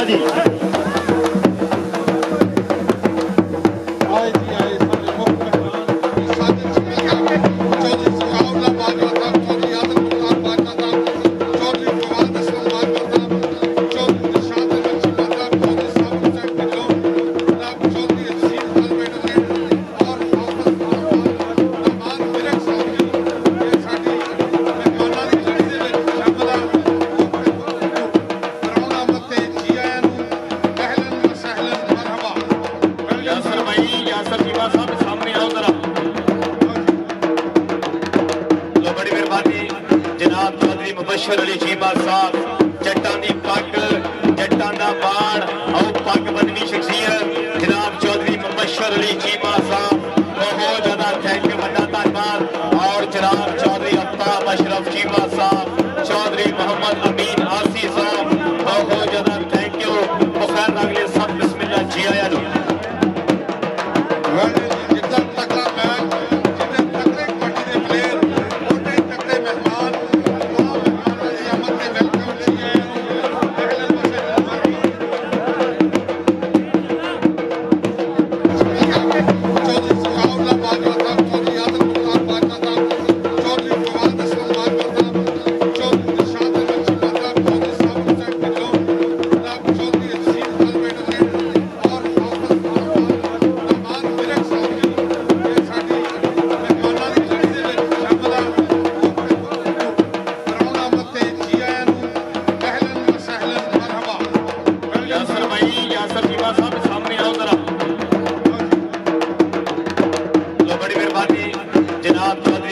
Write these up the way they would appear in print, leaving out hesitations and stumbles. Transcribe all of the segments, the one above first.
जी मुबशर अली चीमा साहब जट्टां दी पग जट्टां दा बाण और पग बदनी शख्सियत जनाब चौधरी मुबशर अली चीमा साहब बहुत ज्यादा थैंक यू बड़ा धन्यवाद। और जनाब चौधरी अफ्ताब अशरफ चीमा साहब चौधरी मोहम्मद अमीन आसी साहब बहुत ज्यादा थैंक यू। बखैर अगले सब बिस्मिल्लाह जी आया लो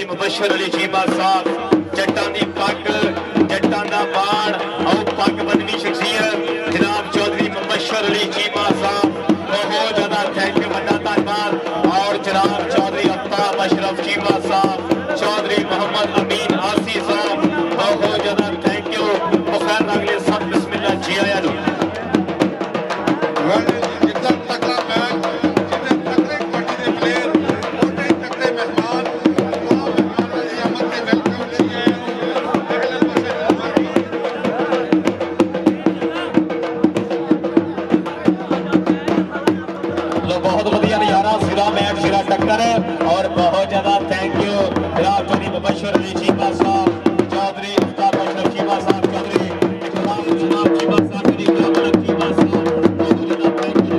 मुबशर अली चीमा साहब जट्टां दी पग जट्टां दा बाण और पग बदनी शख्सियत जनाब चौधरी मुबशर अली चीमा साहब बहुत ज्यादा थैंक यू बड़ा धन्यवाद। और जनाब चौधरी अफ्ताब अशरफ चीमा साहब चौधरी मोहम्मद अमीन आसी साहब बहुत ज्यादा थैंक यू। बखैर अगले सब बिस्मिल्लाह जी आया लो और बहुत ज्यादा थैंक यू जनाब चौधरी मुबशर अली चीमा साहब चौधरी अफ्ताब अशरफ चीमा साहब चौधरी जनाब चीमा साहब चीमा साहब बहुत ज्यादा थैंक यू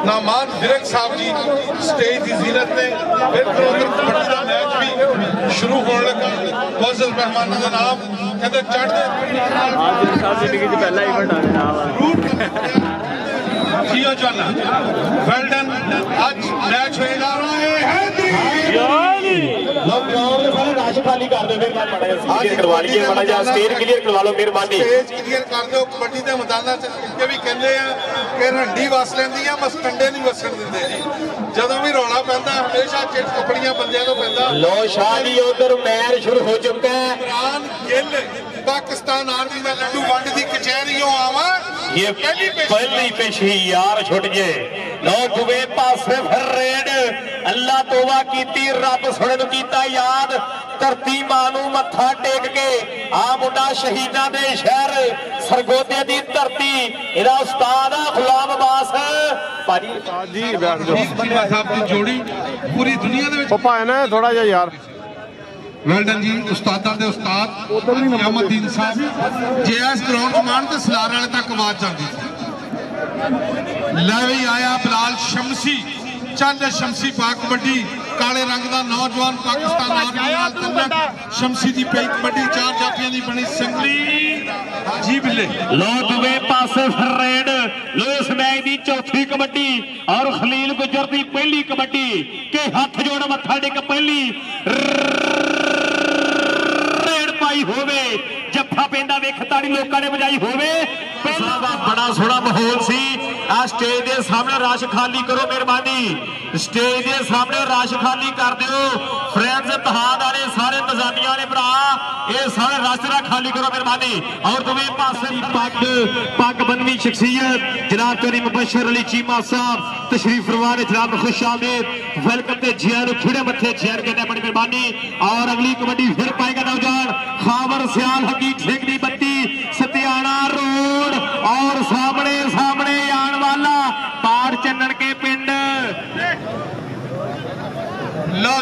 नामान विरक साहब जी स्टेज की जीनत ने फिर कबड्डी का मैच भी शुरू होने लगा। बहुत मेहमानों का नाम कहते चढ़ते जियो जाना वेल डन। आज मैच होएगा खाली कर दो करवा लीजिए स्टेज क्लियर करवा लो मेहरबानी स्टेज क्लियर कर दो। कबड्डी के मैदान के भी कहते हैं कि रंडी वस लेंदी है बस कंडे नहीं वसन दिंदे जी। ਜਦੋਂ भी रौला पैंदा हमेशा चिट कपड़ियां बंदियां तो पैंदा। लो शाह जी उधर मैच शुरू हो चुका है। इमरान गिल पाकिस्तान आर्मी में लड्डू वंड दी कचहरीओं आवा ये पहली पेशी यार छुट जे लो दुवे पासे फिर रेड अल्लाह तौबा कीती रब सुने नु कीता याद धरती मां नू मत्था टेक के आ मुंडा शहीदां दे शहर सरगोदे दी धरती एदा उस्ताद आ गुलाम अब्बास भाजी जी बैठ जाओ साहब की जोड़ी पूरी दुनिया दे विच ओ भाए ना थोड़ा जिहा यार वेल्डन जी उस्तादां दे उस्ताद अहमदीन साहब जे इस ग्राउंड कमान ते सलार वाले तक आवाज जाती लै भी आया बिलाल शमसी चंद शमसी पाक कबड्डी काले रंग का नौजवान पाकिस्तान शमसी की पई कबड्डी चार जाफियां की बनी संगली जी बिल्ले लो दुवे पासे फिर रेड लो इस मैच की चौथी कबड्डी और खलील गुजर की पहली कबड्डी के हाथ जोड़ मत्था टेक पहली रेड पाई होवे ਜੱਫਾ ਪੈਂਦਾ ਵੇਖ ਤਾੜੀ ਲੋਕਾਂ ਨੇ ਵਜਾਈ ਹੋਵੇ ਪਹਿਲਾਂ ਦਾ ਬੜਾ ਸੋਹਣਾ ਮਾਹੌਲ ਸੀ ਆ ਸਟੇਜ ਦੇ ਸਾਹਮਣੇ ਰਸ਼ ਖਾਲੀ ਕਰੋ ਮਿਹਰਬਾਨੀ ਸਟੇਜ ਦੇ ਸਾਹਮਣੇ ਰਸ਼ ਖਾਲੀ ਕਰ ਦਿਓ ਫਰੈਂਡਸ ਇਤਿਹਾਦ ਵਾਲੇ ਸਾਰੇ ਇੰਤਜ਼ਾਮੀਆਂ ਵਾਲੇ ਭਰਾ ਇਹ ਸਾਰੇ ਰਸ਼ ਦਾ ਖਾਲੀ ਕਰੋ ਮਿਹਰਬਾਨੀ ਔਰ ਦੋਵੇਂ ਪਾਸੇ ਪੱਗ ਬੰਨਵੀਂ ਸ਼ਖਸੀਅਤ ਜਨਾਬ ਚੌਧਰੀ ਮੁਬਸ਼ਰ ਅਲੀ ਚੀਮਾ ਸਾਹਿਬ तशरीफ फरमान जनाब खुश आमदीद वेलकम ते जियान खिड़े मथे जियान कहते बड़ी मेहरबानी और अगली कबड्डी फिर पाएगा नौजवान खावर सियाल हकी ठेकनी बत्ती सतियाना रोड और सामने सामने आने वाला पार चन्नन के पिंड लो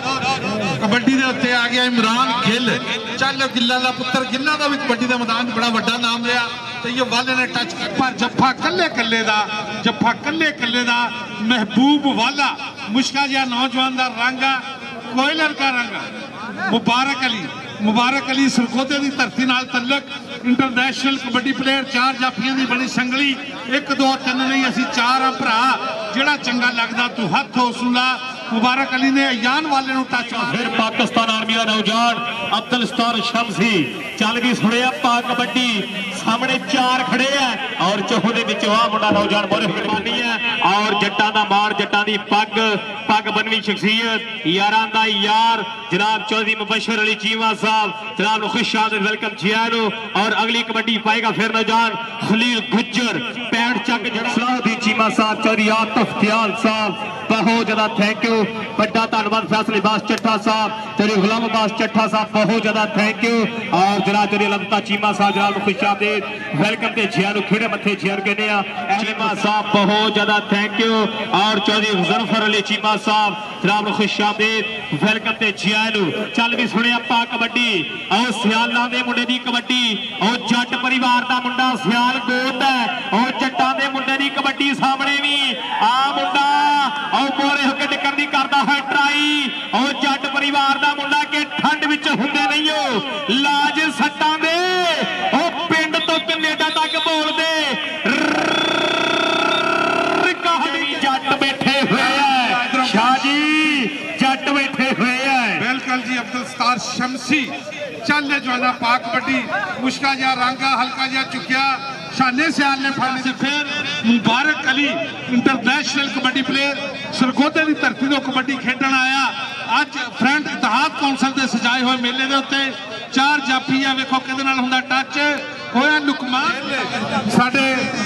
कबड्डी ਦੇ ਉੱਤੇ ਆ ਗਿਆ ਇਮਰਾਨ ਗਿੱਲ ਚੱਲ ਗਿੱਲਾਂ ਦਾ ਪੁੱਤਰ ਗਿੱਲਾਂ ਦਾ ਵੀ ਕਬੱਡੀ ਦੇ ਮੈਦਾਨ 'ਚ ਬੜਾ ਵੱਡਾ ਨਾਮ ਲਿਆ ਤੇ ਇਹ ਵਾਲੇ ਨੇ ਟੱਚ ਪਰ ਜੱਫਾ ਕੱਲੇ ਕੱਲੇ ਦਾ ਮਹਿਬੂਬ ਵਾਲਾ ਮੁਸ਼ਕਾ ਜਿਹਾ ਨੌਜਵਾਨ ਦਾ ਰੰਗ ਆ ਕੋਇਲਰ ਦਾ ਰੰਗ ਮੁਬਾਰਕ ਅਲੀ ਸਰਕੋਤੇ ਦੀ ਧਰਤੀ ਨਾਲ ਤਲਕ ਇੰਟਰਨੈਸ਼ਨਲ ਕਬੱਡੀ ਪਲੇਅਰ 4 ਜਾਫੀਆਂ ਦੀ ਬਣੀ ਸੰਗਲੀ 1 2 3 ਨਹੀਂ ਅਸੀਂ 4 ਆ ਭਰਾ ਜਿਹੜਾ ਚੰਗਾ ਲੱਗਦਾ ਤੂੰ ਹੱਥ ਉਸੂਲਾ मुबारक अली ने अयान वाले टच फिर पाकिस्तान आर्मी का नौजवान अब्दुल सत्तार शमसी चल गई सुने पा कबड्डी सामने 4 खड़े है और चौह दे विच वाह मुंडा नौजवान बहुत मेहरबानी है और जट्टां दा माण जट्टां दी पग बनवी शख्सियत यारां दा यार जनाब चौधरी मुबशर अली चीमा साहब जनाब खुश आमदीद वेलकम जियानो और अगली कबड्डी पाएगा फिर नौजवान खलील गुज्जर पैंट चक सलाहुद्दीन चीमा साहब चौधरी आतिफ दयाल साहब बहुत ज्यादा थैंक यू बड़ा धन्यवाद फैसल अब्बास चट्ठा साहब चौधरी गुलाम अब्बास चट्ठा साहब बहुत ज्यादा थैंक यू और जनाब चौधरी अलमता चीमा साहब जनाब खुश आमदीद वेलकम ते जियानु खिड़े मथे जियान कहने चीमा साहब बहुत ज्यादा थैंक यू और चौधरी मुजफ्फर अली चीमा साहब जनाब खुश आमदीद वेलकम ते जियानु चल भी सुने पा कबड्डी और सियालां दे मुंडे दी कबड्डी और जट परिवार दा मुंडा सियाल गोद है और जट्टां दे मुंडे दी कबड्डी सामने भी आ मुंडा और मोरे होके टिकन दी करदा है ट्राई और जट परिवार दा मुंडा के ठंड विच हुंदे नहीं हो लाज सट्टां दे ओ पिंड तो कनेडा तक बोलदे जट बैठे हुए हैं शाह जी जट बैठे हुए हैं बिल्कुल जी अब्दुल सत्तार शमसी चल जवाना पा कबड्डी मुश्का जिहा रंगा हल्का जिहा चुकिया शाने सियाल ने फड़ ली फिर मुबारक अली इंटरनेशनल कबड्डी प्लेयर सरगोधे की धरती तो कबड्डी खेडन आया अज फ्रेंड इतिहाद कौंसल के सजाए हुए मेले के उत्ते 4 जाफी है वेखो किहदे नाल हुंदा टच होया लुकमान साडे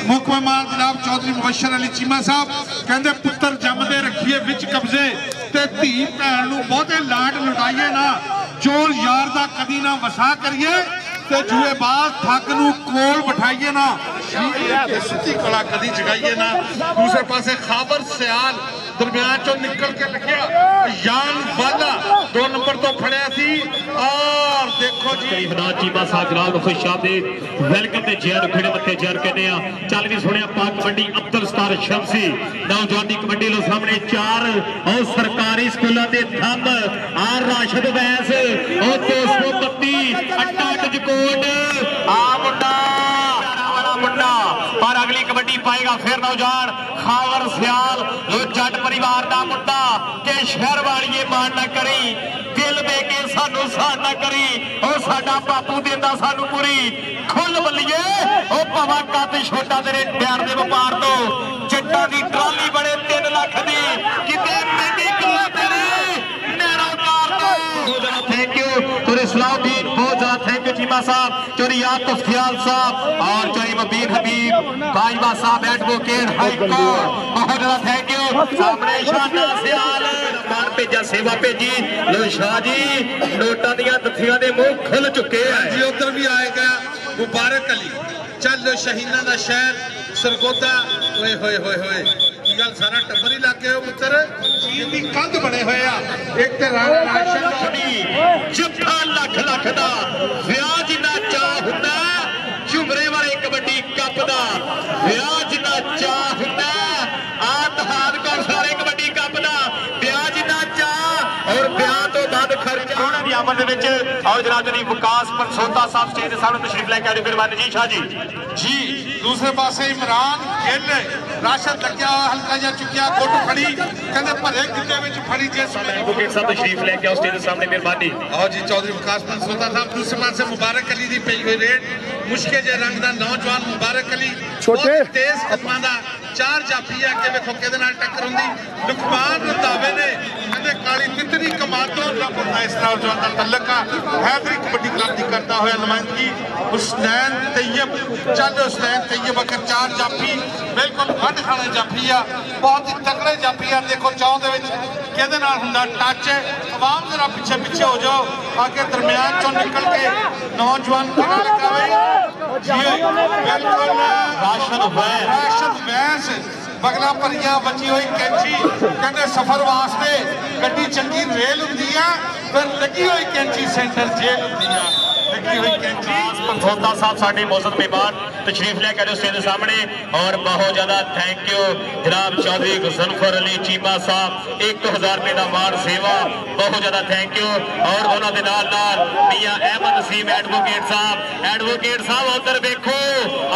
मुख मेहमान जनाब चौधरी मुबशर अली चीमा साहब कहंदे पुत्र जमदे रखिए विच कब्जे ते धी भैन नूं बहुते लाड लुटाइए ना चोर यार दा कदी ना वसा करिए ते जुएबाज ठग नूं कोल बिठाइए ना सिद्धी कला कदी जगाइए ना दूसरे पासे खाबर सियाल दरमियान चो निकल के लग्या यान वाला 2 नंबर तो फड़िया सी और देखो जी चीमा साहब जनाब खुश आमदीद वेलकम ते जियान खिड़े मथे जियान कहने चल भी सुने पा कबड्डी अब्दुल सत्तार शमसी नौजवान दी कबड्डी लो सामने 4 और सरकारी स्कूलों के थंब आर राशिद वैस और 232 अट्टा टजकोट आ मुंडा पर अगली कबड्डी पाएगा फिर नौजवान खावर सियाल जट परिवार का मुंडा के शहर वाली मान ना करी दिल दे के सानू साथ ना करी और साडा बापू देंदा सानू पूरी खुल बल्लीए ओ भावा कद छोटा तेरे प्यार दे व्यापार तो जट्टां दी ट्राली बने 3 लाख दी किते मेडी कला तेरे नैरो कार तो थैंक यू तुरे सलाहुद्दीन बहुत ज्यादा थैंक यू चीमा साहब चौधरी आतिफ दयाल साहब और चौधरी मबीर हबीब बाजवा साहब एडवोकेट हाई कोर्ट बहुत ज्यादा थैंक यू सामने शाना सियाल मान भेजा सेवा भेजी लो शाह जी नोटां दियां दथियां दे मुंह खुल चुके हैं जी उधर भी आएगा मुबारक अली चल लो शहीना दा शहर सरगोदा होए होए होए होए गल सारा टब्बर ही लाके हो पुत्र चीन दी कंध बने होए आ एक ते राणा राशन जफ्फा लख दा विआह जिन्ना चाह हुंदा झुमरे वाले कबड्डी कप दा विआह जिन्ना चाह हुंदा आतहाद कौंसल वाले कबड्डी कप दा विआह जिन्ना चाह और विआह तो बाद खर्च ਉਹਨਾਂ ਦੀ ਆਮਦ ਦੇ ਵਿੱਚ ਆਓ ਜਨਾਬ ਜੀ ਵਿਕਾਸ ਪਨਸੋਤਾ ਸਾਹਿਬ ਸਟੇਜ ਦੇ ਸਾਹਮਣੇ ਤਸ਼ਰੀਫ ਲੈ ਕੇ ਆਏ ਫਿਰ ਮਾਨ ਜੀ ਸ਼ਾਹ जी दूसरे पासे इमरान गिल राशन लग्या हल्का जा चुकिया गुट फड़ी कहते भरे गिले में फड़ी जिस एडवोकेट साहब तशरीफ लेके आओ स्टेज के सामने मेहरबानी आओ जी चौधरी विकास पनसोता साहब दूसरे पासे मुबारक अली दी पई हुई रेड मुश्के जे रंग दा नौजवान मुबारक अली छोटे तेज कदमां दा चार जाफी आ के देखो किहदे नाल टक्कर हुंदी लुकमान रंधावे ने कहते काली तितरी कमातो रबना इस नौजवान दा तल्लक आ हैदरी कबड्डी क्लब दी करता होया नुमाइंदगी हुसनैन तैयब चल हुसनैन तैयब अकर चार जाफी बिल्कुल वड खाने जाफी आ बहुत ही तगड़े जाफी आ देखो चौं दे विच किहदे नाल हुंदा टच आवाम जरा पीछे पीछे हो जाओ आके दरमियान चों निकल के नौजवान खड़ा लगावे जी बिल्कुल राशन वैस बगला भरिया बची हुई कैंची कहते सफर वास्ते गड्डी चंगी रेल हुंदी आ फिर लगी हुई कैंची सेंटर जेल हुंदी आ लगी हुई कैंची पनसोता साहब साडे मौजूद मेहमान तशरीफ लेके आए स्टेज के सामने और बहुत ज्यादा थैंक यू जनाब चौधरी गुजनफर अली चीमा साहब 1000 रुपए का मान सेवा बहुत ज्यादा थैंक यू और उन्होंने नाल नाल मियां अहमद नसीम एडवोकेट साहब उधर देखो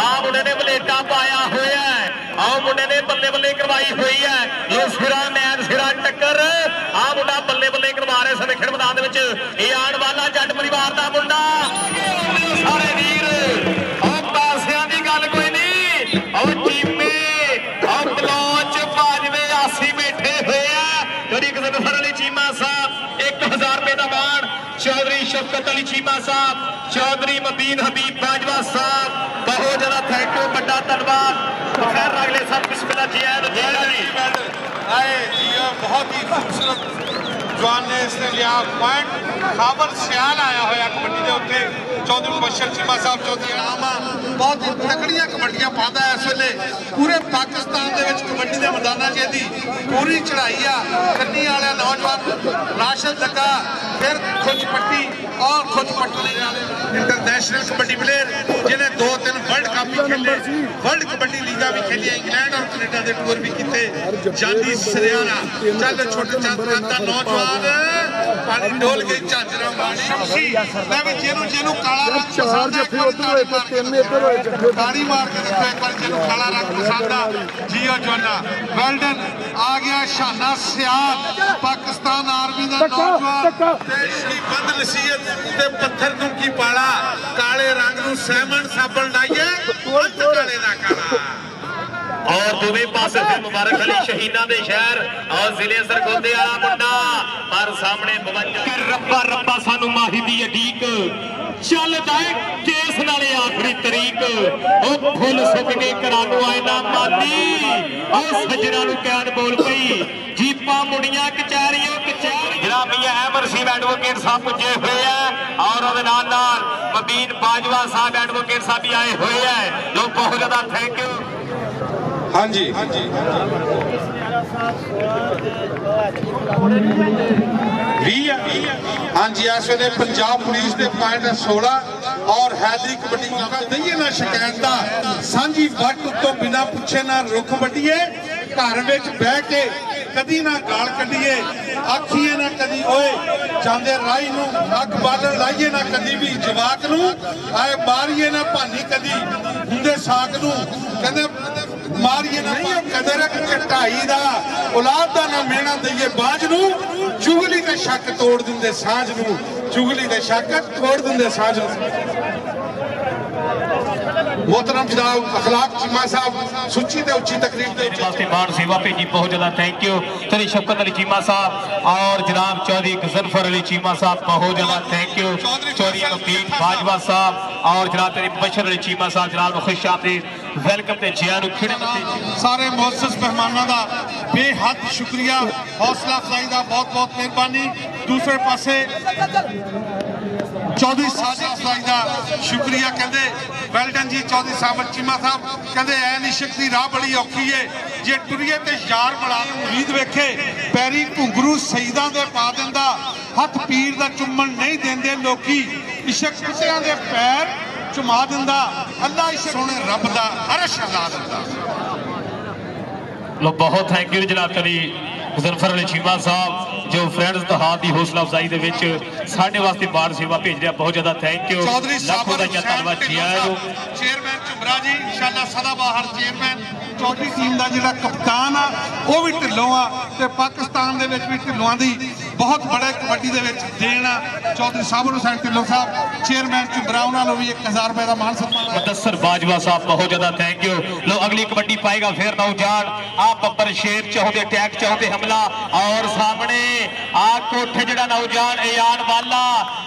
आप उन्होंने वलेटा पाया हुआ है आओ मुंडे ने बल्ले बल्ले करवाई हुई है ये सिरा मैन सिरा टक्कर आ मुंडा बल्ले बल्ले करवा रहे सभी खेड मैदान विच ये आने वाला जट परिवार का मुंडा सारे वीर और पैसियां की गल कोई नहीं और चीमे और बलोच बाजवे आसी बैठे हुए हैं चौधरी गुजनफर अली चीमा साहब 1000 रुपए का मान चौधरी शफकत अली चीमा साहब चौधरी मबीन हबीब बाजवा साहब बहुत ज्यादा थैंक यू बड़ा धन्यवाद खैर अगले साल बिस्मिल्लाह जी आए जी बहुत ही खूबसूरत जवान ने इसने लिया पॉइंट खाबर सियाल आया होया कबड्डी के उत्ते चौधरी मुबशर चीमा साहब चौधरी आमा बहुत ही तकड़ियां कबड्डियां पाता है इस वेले पूरे पाकिस्तान दे विच कबड्डी के मैदानां 'च दी पूरी चढ़ाई आ कन्नी वाले नौजवान राशन लगा फिर खुच पट्टी और खुच पट्टी इंटरनेशनल कबड्डी प्लेयर जिन्हें 2-3 वर्ल्ड कप भी खेले वर्ल्ड कबड्डी लीगा भी खेली इंग्लैंड और कनेडा के टूर भी किए जानी सरियाना चल छोटे चंद का नौजवान पानी डोल गई झांझरा मारी मैं भी जेनू जेनू काला रंग पसंद है ताड़ी मार के देखो एक बार जेनू काला रंग पसंद है जियो जोना वेल्डन आ गया शाना सियाल पाकिस्तान आर्मी का नौजवान देश की बंद नसीहत ते पत्थर नू की पाला काले रंग नू सैमन साबण लाइए अंत काले दा काला और दूसरे पास फिर मुबारक अली शहीदा दे शहर और जिले सरगोदे वाला मुंडा पर सामने 52 रब्बा रब्बा सानू माही दी अडीक चलदा है केस नाले आखिरी तरीक ओ फुल सुक के घरां आए ना मानी और सजना नू कैद बोल पई जीपा मुड़ियां कचहरियों कचहरी जनाब मियां अहमद नसीम एडवोकेट साहब पुजे हुए हैं और उहदे नाल नाल मबीन बाजवा साहब एडवोकेट साहब भी आए हुए हैं लोग बहुत ज्यादा थैंक यू हाँ जी हाँ जी इस वे पंजाब पुलिस के पॉइंट 16 और हैदरी कबड्डी क्लब दईए ना शिकायत का सांझी वट तो बिना पुछे ना रुख वड्डीए घर में बह के कदी ना गाल कढ़ीए आखिए ना कदी ओए जांदे राही नू अख बालन लाइए ना कदी भी जवाक नू आए मारिए ना भानी कदी हुंदे साक नू कहंदे मारिए ना कदर घटाई दा औलाद दा ना मेहना दईए बाज नू चुगली का शक तोड़ दिंदे साझ नू चुगली का शक तोड़ दिंदे साझ नू मोहतरम जनाब अखलाक चीमा साहब सुच्ची ते उच्ची तकरीर दे वास्ते मान सेवा भेजी बहुत ज्यादा थैंक यू चौधरी शफकत अली चीमा साहब और जनाब चौधरी गुजनफर अली चीमा साहब बहुत ज्यादा थैंक यू चौधरी मबीन बाजवा साहब और जनाब तेरी मुबशर अली चीमा साहब जनाब खुश आमदीद वेलकम ते जियानु खिड़े सारे मुअज़्ज़ज़ मेहमानों का बेहद शुक्रिया हौसला अफजाई का बहुत बहुत मेहरबानी दूसरे पासे चौधरी साजिद अफजाई का शुक्रिया कहते वेलडन जी चौधरी साहब चीमा साहब कहते ऐन इश्क की राह बड़ी औखी है जे टुरीए ते यार बड़ा उम्मीद वेखे पैरी घुंगरू शहीदां दे पा दिंदा हथ पीर दा चुम्मन नहीं देंदे लोकी इश्क कुत्तियां दे पैर चुमा दिंदा अल्लाह इश्क सोने रब दा अरश ला दिंदा लो बहुत थैंक यू जनाब चौधरी गुजनफर अली चीमा साहब जो फ्रेंड्स तहाद की हौसला अफजाई दे विच साडे वास्ते बार सेवा भेज रहा, बहुत ज्यादा थैंक यू। चौधरी लाखों दा धन्नवाद जी आया जो चेयरमैन झुमरा जी इंशाल्लाह सदाबहार चेयरमैन चौधरी टीम का जिहड़ा कप्तान आ वो भी ढिल्लों आ ते पाकिस्तान दे विच भी ढिल्लों दी बहुत बड़े कबड्डी दे विच देन आ। चौधरी साबिर हुसैन ढिल्लों साहब चेयरमैन झुमरा उन्हां नूं भी 1000 रुपए का मान सम्मान है। मुदस्सर बाजवा साहब बहुत ज्यादा थैंक यू। लो अगली कबड्डी पाएगा फिर नौजान आप बब्बर शेर चाहते अटैक चाहते हमला और सामने आ कोठे जड़ा नौजान एयान वाला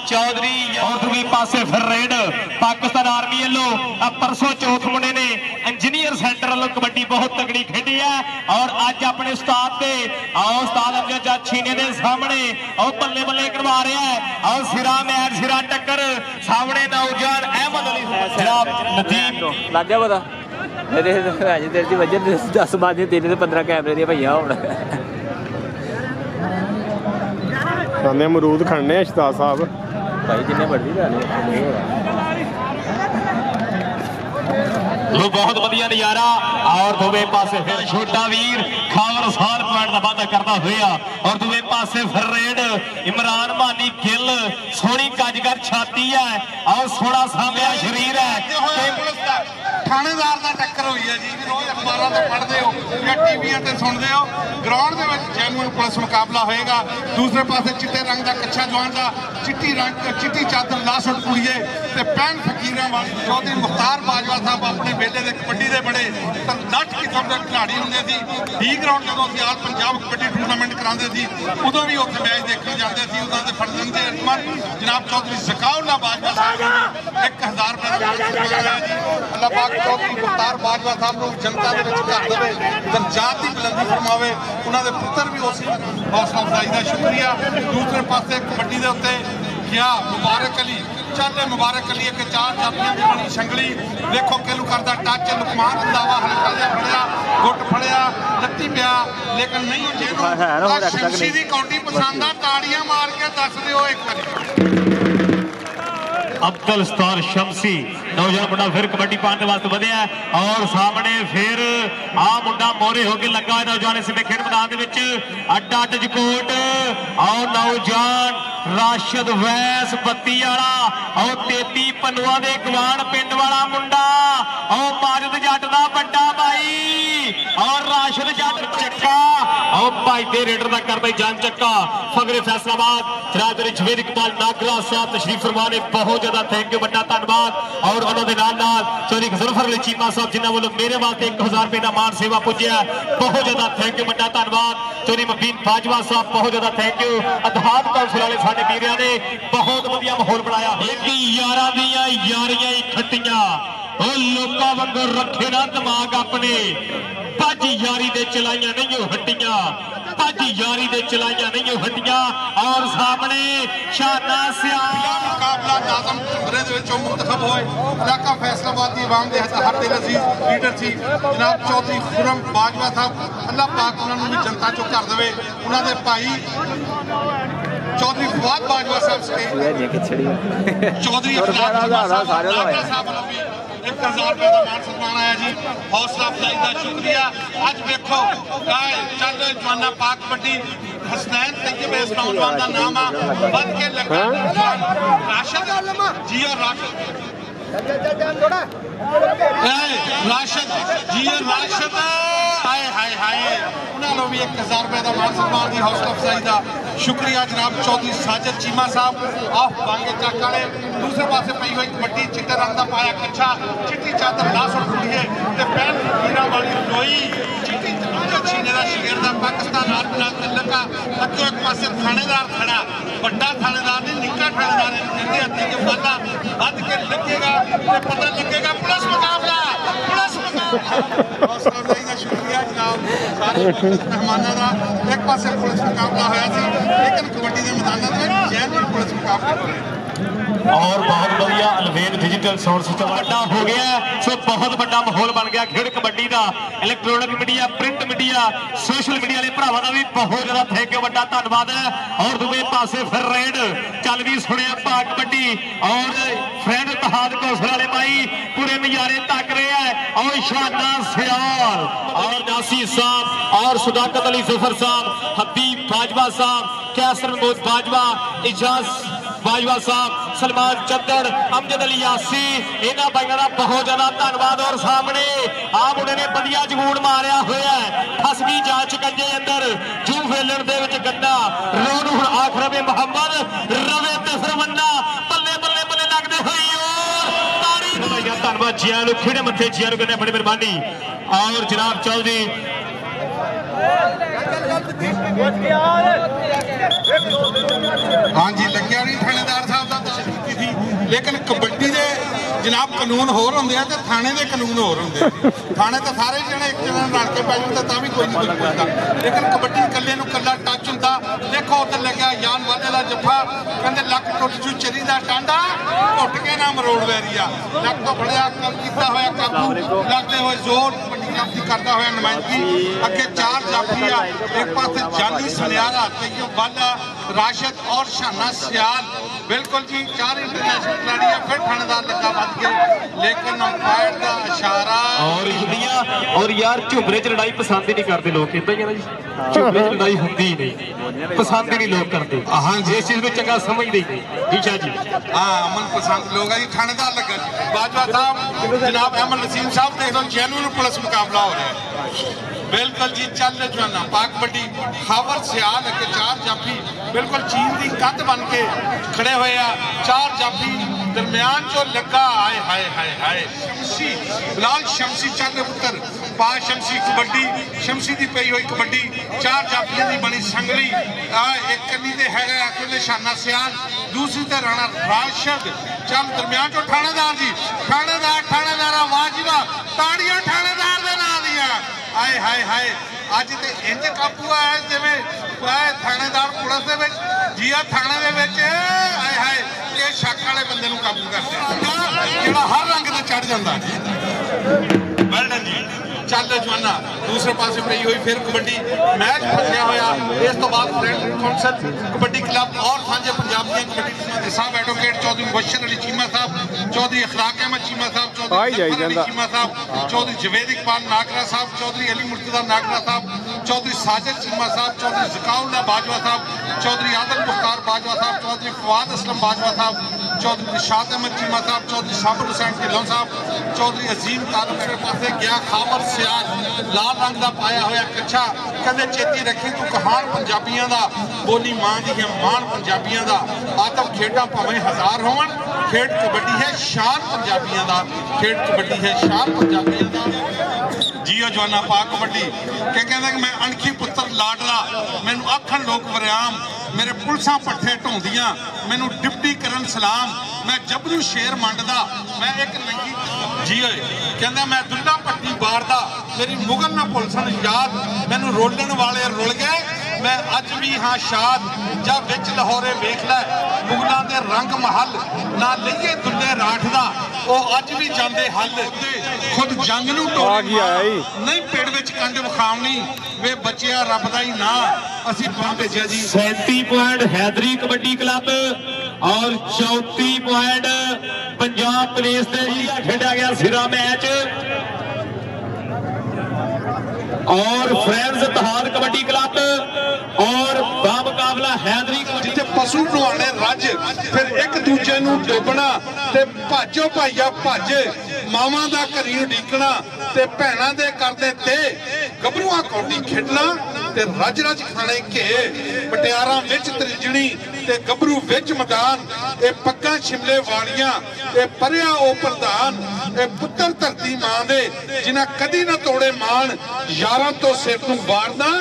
चौधरी और दूसरे पासे फिर रेड पाकिस्तान आर्मी वालों परसों चौथ मुंडे ने इंजीनियर सेंटर वालों कबड्डी बहुत तगड़ी खेडी है और अज अपने उस्ताद के आओ उस्ताद अमजद जद छीने के सामने और बल्ले बल्ले करवा रहा है और सिरा मैच सिरा टक्कर सामने नौजान अहमद अली जनाब नदीम लग गया पता मेरे तेरे की वजह 10 बाजी 3 से 15 कैमरे दी भैया हुण सामने अमरूद खड़ने शहजाद साहब भाई जिन्ने बढ़ी लो बहुत बढ़िया नजारा और दूसरे पासे फिर छोटा वीर खावर साल पॉइंट का वादा करता हुआ और दूसरे पासे फिर रेड इमरान मानी गिल सोहनी कजगर छाती है और सोना सामया शरीर है। थानेदार का टक्कर हुई है जी रोज अखबारों से पढ़ते हो या टीवियों से सुनते हो ग्राउंड के जैनुअन पुलिस मुकाबला होएगा। दूसरे पासे चिट्टे रंग का कच्छा जवान का चिट्टी चादर लासुट कुड़िए ते पैन फकीर वाले चौधरी मुख्तार बाजवा साहब अपने बेले के कबड्डी के बड़े लट किस्म के खिलाड़ी होंगे सी। डी ग्राउंड जो असीं आल पंजाब कबड्डी टूर्नामेंट कराते थे उदों भी उत्थे मैच देखने जाते थे। उन्होंने फर्जन के अजमन जनाब चौधरी जकाउल्ला बाजवा साहब 1000 रुपये अल्लाह पाक चौधरी मुख्तार बाजवा साहब को जनता के घर देवे जनजात की बुलंदी फरमावे। उन्होंने पुत्र भी उस हौसला अफजाई का शुक्रिया। दूसरे पासे कबड्डी के उत्ते क्या मुबारक अली चल मुबारक अली एक 4 जाफियां की बनी संगली देखो किलू करता टच लुकमान दावा हल्का जिहा फड़िया गुट फड़िया लत्ती पिया लेकिन नहीं जेनू शमशी दी कौडी पसंद आ ताड़ियां मार के दस दिओ एक बारी। अब्दुल सतार शमसी नौजवान मुंडा फिर कबड्डी पाने वास्ते बढ़िया और सामने फिर आ मुंडा मोरे होके लगा है नौजवान इस खेड मैदान अड्डा टजकोट और नौजवान राशिद वैस बत्ती वाला और 33 पनुआ के गवान पिंड वाला मुंडा और माजद जट का बड़ा भाई और राशिद जट चक्का और भाई दे रेडर का करता जान चक्का फगरे फैसलाबाद जनाब जवेद इकबाल नागरा साहब तशरीफ फरमाने बहुत ज्यादा थैंक यू बड़ा धन्यवाद। और उन्होंने चौधरी जुल्फर अली चीमा साहब जिन्होंने वालों मेरे वास्ते 1000 रुपये का मान सेवा पुज्या बहुत ज्यादा थैंक यू बड़ा धन्यवाद। चौधरी मबीन बाजवा साहब बहुत ज्यादा थैंक यू। अधात कौंसल वाले साडे वीरां ने बहुत वधिया माहौल बनाया। एक यारां दियां यारियां इकट्ठियां और लोकां वांगू रखे ना दिमाग अपने भज यारी दे चलाइयां नहीं हट्टियां भज यारी दे चलाइयां नहीं हट्टियां और सामने शाना सियाल मुकाबला नाज़म झुमरे दे विचों मुंतखब होए इलाका फैसलाबाद की आवाम दे हर दिल अजीज लीडर सी जनाब चौधरी खुरम बाजवा साहब अल्लाह पाक उन्होंने भी जनता चो कर देवे। उन्होंने भाई चौधरी फवाद बाजवा साहब से चौधरी साहब 1000 रुपये का मान सम्मान आया जी हौसला अफजाई का शुक्रिया। अज देखो चल जवाना पाक कबड्डी हसनैन तैयब इस नौजवान का नाम आ बद के लगा राशिद जी और राशिद जी और राशिद हाय हाय हाय उन्होंने भी 1000 रुपये का मान सम्मान की हौसला अफजाई का शुक्रिया। जनाब चौधरी साजिद चीमा साहब ऑफ बांगे चक वाले दूसरे पासे पई हुई कबड्डी चिट्टे रंग का पाया कच्छा चिट्टी चादर लासुट कुड़िए ते पैन फकीरां वाली लोई चिट्टी छीने का शेर का पाकिस्तान आर्मी नाल तल्लक आ। अगों एक पासे थानेदार खड़ा बड़ा थानेदार नहीं निक्का थानेदार कहते हत्थी के वाला बद के लगेगा ते पता लगेगा पुलिस मुकाबला हौसला अफजाई का शुक्रिया जनाब सारे मेहमानों का। एक पासे पुलिस मुकाबला होया सी लेकिन कबड्डी के मैदान में जैनुअन पुलिस मुकाबला हो रहे और बहुत बढ़िया अलवेद डिजिटल साउंड सिस्टम बड़ा हो गया सो बहुत बड़ा माहौल बन गया खेड कबड्डी का। Electronic media print media social media वाले भरावां का भी बहुत ज्यादा थैंक यू बड़ा धन्यवाद है। और दूसरे पासे फिर रेड चल भी सुनिया पाक कबड्डी और फ्रेंड तहाद कौंसल वाले भाई पूरे नजारे तक रहे हैं और शाना सियाल और यासीर साहब और सदाकत अली जफर साहब, हबीब बाजवा साहब, कैसर महमूद बाजवा, इजाज बाजवा साहब, सलमान चद्दड़, अमजद अली यासी, इन्हां भाइयों का बहुत ज्यादा धन्यवाद। और सामने आ मुंडे ने बदिया जगूड़ मारिया होया है, फसगी जा शिकंजे अंदर, जू वेलन दे विच गन्ना, रोन हुण आख रवे मोहम्मद, रवे ते सरवन्ना, बल्ले बल्ले बल्ले लगदे होई और ताड़ी भाइयों धन्यवाद जियां नूं खिड़े मत्थे जियां नूं कहने बड़ी मेहरबानी। और जनाब चौधरी हाँ जी लग्या नहीं थानेदार साहब का तशरीफ की थी, लेकिन कबड्डी के जनाब कानून होर होंगे तो थाने के कानून होर होंगे। थाने तो सारे जने एक जने रल के पै जाते तो भी कोई नहीं कुछ पुछता, लेकिन कबड्डी कल्ले नूं कल्ला टच होंदा। देखो उधर लग्या यान वाले का जफ्फा, कहते लक टुट जू चरी का टांडा, घुट के ना मरोड़ वैरिया, लक तो फड़िया किया होया काबू, लगते हुए जोर कबड्डी करता हुआ नुमाइंदगी। अगे चार जाफी आ, एक पास जानी सुनियारा तैयब वाला राशिद और शाना सियाल, बिल्कुल जी चार इंटरनेशनल खिलाड़ी है। फिर थानेदार लगा बच गए, लेकिन अंपायर का इशारा और इंडिया और यार झुमरे च लड़ाई पसंद ही नहीं करते लोग, कहते हैं ना जी झुमरे च लड़ाई होती ही नहीं, पसंद ही नहीं लोग करते। हाँ जी इस चीज को चंगा समझते ही नहीं। ठीक है जी हाँ अमन पसंद लोग है जी। थानेदार लगा जी बाजवा साहब, जनाब अहमद नसीम साहब, देख लो जेन्युइन पुलिस मुकाबला हो रहा है। बिल्कुल जी चल जवाना पाक कबड्डी खबर सियाल अगे चार जाफी बिल्कुल चीन की कंध बन के खड़े हुए आ। चार जाफी दरम्यान जो लगा, हाय हाय हाय हाय शमसी बिलाल शमसी चल पुत्र पा शमसी कबड्डी, शमसी की पई हुई कबड्डी, चार जाफियों की बनी संगली। एक कन्नी ते है अकेले शाना सियाल, दूसरी ते राणा राशिद। चल दरम्यान जो थानेदार जी, थानेदार वाजिबा ताड़ियां थानेदार दे नाम दिया। हाय हाय हाय अज तो इंज काबू आया जिवें थानेदार पुलिस दे विच जिया थाने दे विच हाय हाय ये शक वाले बंदे नूं काबू करदे जिहड़ा हर रंग ते चढ़ जांदा। वेल डन जी चल जवाना। दूसरे पासे पई हुई फिर कबड्डी मैच फसिया होया। इस तो बाद फ्रेंड कौंसल कबड्डी क्लब और सांझे पंजाब दी कबड्डी टीमां दे साहब एडवोकेट चौधरी मुबशर अली चीमा साहब, चौधरी अखलाक अहमद चीमा साहब, चौधरी अली चीमा साहब, चौधरी जवेद इकबाल नागरा साहब, चौधरी अली मुर्तजा नागरा साहब, चौधरी साजिद चीमा साहब, चौधरी जकाउल्ला बाजवा साहब, चौधरी आदल मुख्तार बाजवा साहब, चौधरी फवाद असलम बाजवा साहब, चौधरी निशात अहमद चीमा साहब, चौधरी साबिर हुसैन ढिल्लों साहब, चौधरी अजीम तारुफ मेरे पासे गया खाबर सियाल लाल रंग का पाया होया कच्छा, कहते चेती रखी तू कहान पंजाबियों का, बोली मां दी है मान पंजाबियों का। आतम खेडा भावें हजार होवन, खेड कबड्डी है शान पंजाबियों का, खेड कबड्डी है शान पंजाबियों का। जियो जवाना पा कबड्डी क्या कहते कि मैं अणखी पुत्र लाडला, मैनू आखन लोग वरियाम, मेरे पुलिसां पट्ठे ढोंदियां, मैनू डिप्टी करन सलाम, मैं जबरू शेर मंडदा, मैं एक नंगी जियो कहता मैं दुल्ला पट्टी बारदा, मेरी मुगल ना पुलिसन याद, मैनू रोलन वाले रुल गए, मैं अज भी हाँ शाद, जा विच लाहौरे वेख लै मुगलों के रंग महल, ना लईए दुल्ले राठ दा, वो अज भी जाते हल, खुद जंग नूं टोली नहीं पेड़ विच कंड विखावनी, वे बचिया रब दा ही ना असीं बांह भेजिया जी। 37 पॉइंट हैदरी कबड्डी क्लब और 34 पॉइंट पंजाब पुलिस दे जी खेड़ा गया सिरा मैच। और फ्रेंड्स तहार कबड्डी क्लब और बामुकाबला हैदरी जिथे पशु नुआने रज, फिर एक दूजे नूं डोबना ते भाजो भाईया भज, मावां दा घरी उडीकना ते भैणां दे करदे ते, गभरूआं कौडी खेडना ते रज रज खाने घे, पटियारां विच त्रिजणी ते गभरू विच मैदान, ए पग्गां शिमले वालियां, ए परिया ओ प्रधान, ए पुत्तर धरती मां दे जिन्हां कदी ना तोड़े मान, यारां तो सिर नूं वारदा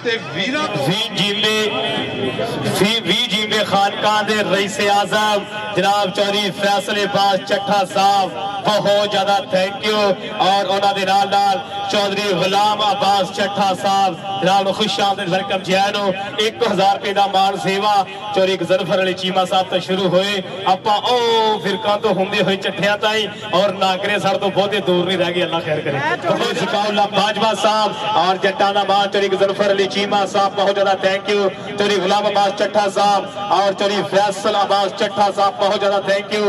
ते वीरां तो वी जींदे खानकां दे रईस आज़म जनाब चौधरी फैसल अब्बास चट्ठा साहब बहुत ज्यादा थैंक यू। और उन्होंने नाल नाल चौधरी गुलाम अब्बास चट्ठा साहब जनाब खुश आमदीद वेलकम जैनो 1000 रुपए का मान सेवा चौधरी गजनफर अली चीमा साहब तो शुरू हुए, आपां ओ फिरकां तो हुंदे होए चट्ठियां ताई और नागरे सर तो बहुते दूर नहीं रह गए, अल्लाह खैर करे। जकाउल्ला बाजवा साहब और जट्टां दा मान चौधरी गजनफर अली चीमा साहब बहुत ज्यादा थैंक यू। चौधरी गुलाम अब्बास चट्ठा साहब और चौधरी फैसल अब्बास चट्ठा साहब बहुत ज्यादा थैंक यू।